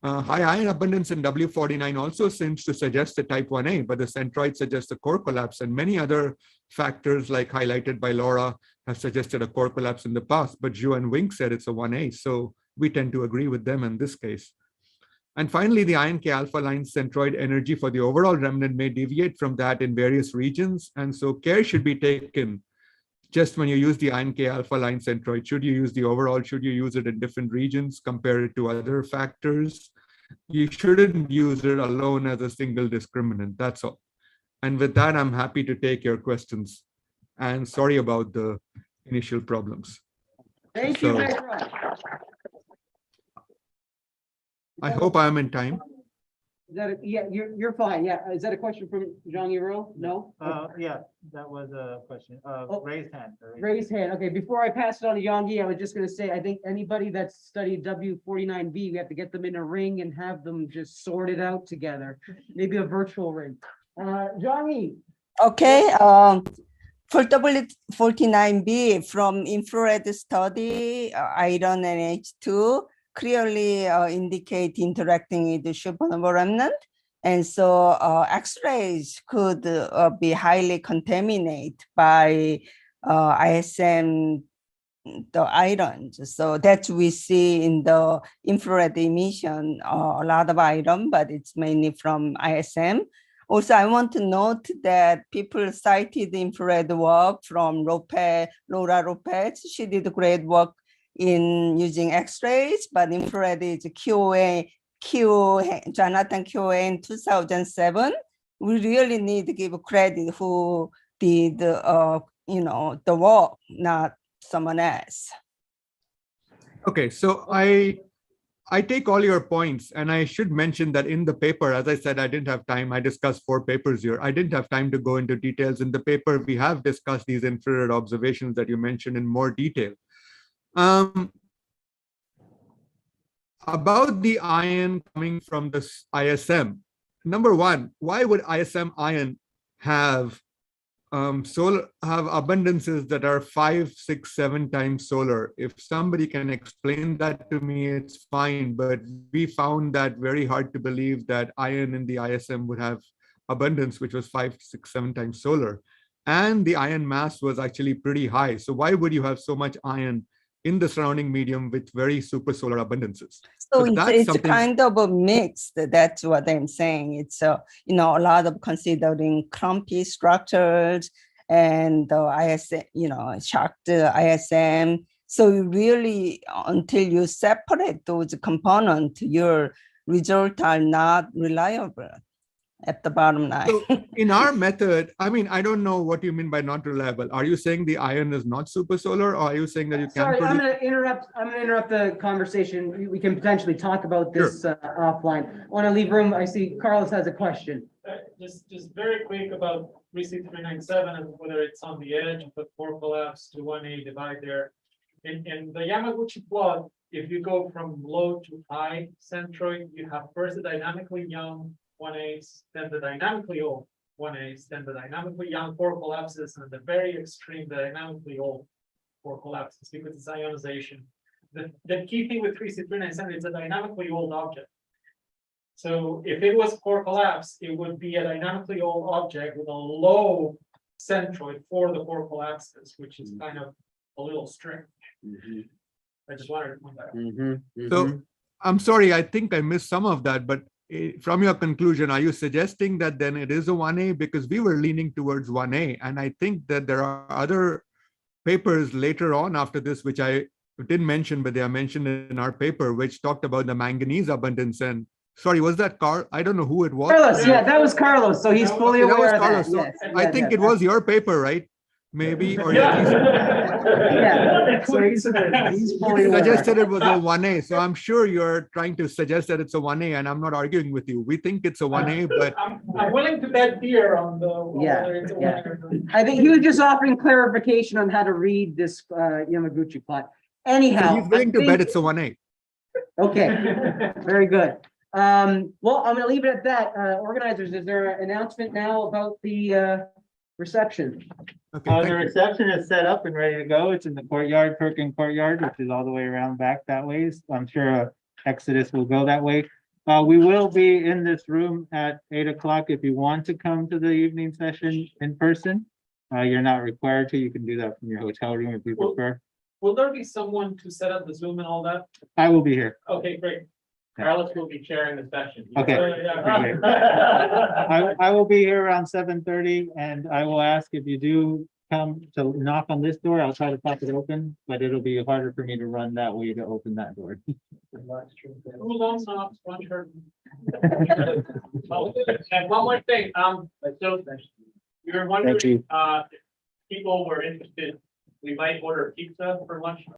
High ion abundance in W49 also seems to suggest a type 1A, but the centroid suggests a core collapse, and many other factors like highlighted by Laura have suggested a core collapse in the past, but Zhu and Wink said it's a 1A. So we tend to agree with them in this case. And finally, the ion K alpha line centroid energy for the overall remnant may deviate from that in various regions. And so care should be taken just when you use the ion K alpha line centroid. Should you use the overall? Should you use it in different regions, compare it to other factors? You shouldn't use it alone as a single discriminant. That's all. And with that, I'm happy to take your questions. And sorry about the initial problems. Thank you So, very much. I hope I'm in time. Is that, yeah, you're fine. Yeah. Is that a question from Jean Hiro? No? Yeah, that was a question. Raised hand. Raise hand. Okay, before I pass it on to Yonggi, I was just gonna say, I think anybody that's studied W49B, we have to get them in a ring and have them just sorted out together. Maybe a virtual ring. Yonggi. Okay, for W49B from infrared study, iron and H2 clearly indicate interacting with the supernova remnant. And so X-rays could be highly contaminated by ISM, the irons. So that we see in the infrared emission, a lot of iron, but it's mainly from ISM. Also, I want to note that people cited infrared work from Laura Lopez. She did great work in using X-rays, but infrared is Jonathan QA in 2007. We really need to give credit who did the work, not someone else. Okay, so I take all your points, and I should mention that in the paper, as I said, I didn't have time. I discussed 4 papers here. I didn't have time to go into details. In the paper, we have discussed these infrared observations that you mentioned in more detail. About the ion coming from this ISM. Number one, why would ISM ion have abundances that are 5, 6, 7 times solar? If somebody can explain that to me, it's fine. But we found that very hard to believe that ion in the ISM would have abundance, which was 5, 6, 7 times solar. And the ion mass was actually pretty high. So why would you have so much ion in the surrounding medium with very supersolar abundances? So it's kind of a mix. That's what I'm saying. It's a lot of considering clumpy structures and the ISM, shocked ISM. So you really, until you separate those components, your results are not reliable at the bottom line. So in our method, I mean, I don't know what you mean by not reliable. Are you saying the ion is not supersolar, or are you saying that you can't? Sorry, I'm gonna interrupt the conversation. We can potentially talk about this offline. I want to leave room. I see Carlos has a question. Just very quick about Pre-Supernova and whether it's on the edge of the core collapse to 1A divide there. In the Yamaguchi plot, if you go from low to high centroid, you have first the dynamically young 1As, then the dynamically old 1As, then the dynamically young core collapses, and at the very extreme, the dynamically old core collapses because it's ionization. The key thing with Pre-Supernova is a dynamically old object. So if it was core collapse, it would be a dynamically old object with a low centroid for the core collapses, which is kind of a little strange. I just wanted to point that out. So I'm sorry, I think I missed some of that, but from your conclusion, are you suggesting that then it is a 1A? Because we were leaning towards 1A, and I think that there are other papers later on after this, which I didn't mention, but they are mentioned in our paper, which talked about the manganese abundance. And sorry, was that Carl? I don't know who it was. Carlos, yeah, that was Carlos. So he's fully aware of that. So yes, I think it was your paper, right? Maybe, or yeah. So he's fully aware. Suggested it was a 1A. So I'm sure you're trying to suggest that it's a 1A, and I'm not arguing with you. We think it's a 1A, but I'm willing to bet beer on the yeah. I think he was just offering clarification on how to read this Yamaguchi plot. Anyhow, so he's willing to bet it's a 1A. Okay, very good. Well, I'm going to leave it at that. Organizers, is there an announcement now about the reception? Okay, the reception is set up and ready to go. It's in the courtyard, Perkin Courtyard, which is all the way around back that way. So I'm sure Exodus will go that way. We will be in this room at 8 o'clock if you want to come to the evening session in person. You're not required to. You can do that from your hotel room if you prefer. Will there be someone to set up the Zoom and all that? I will be here. Okay, great. Carlos will be chairing the session. Okay. I will be here around 7:30 and I will ask if you do come to knock on this door, I'll try to pop it open, but it'll be harder for me to run that way to open that door. Who loves not one shirt? Oh, and one more thing, so we were wondering, Thank you. if people were interested, we might order pizza for lunch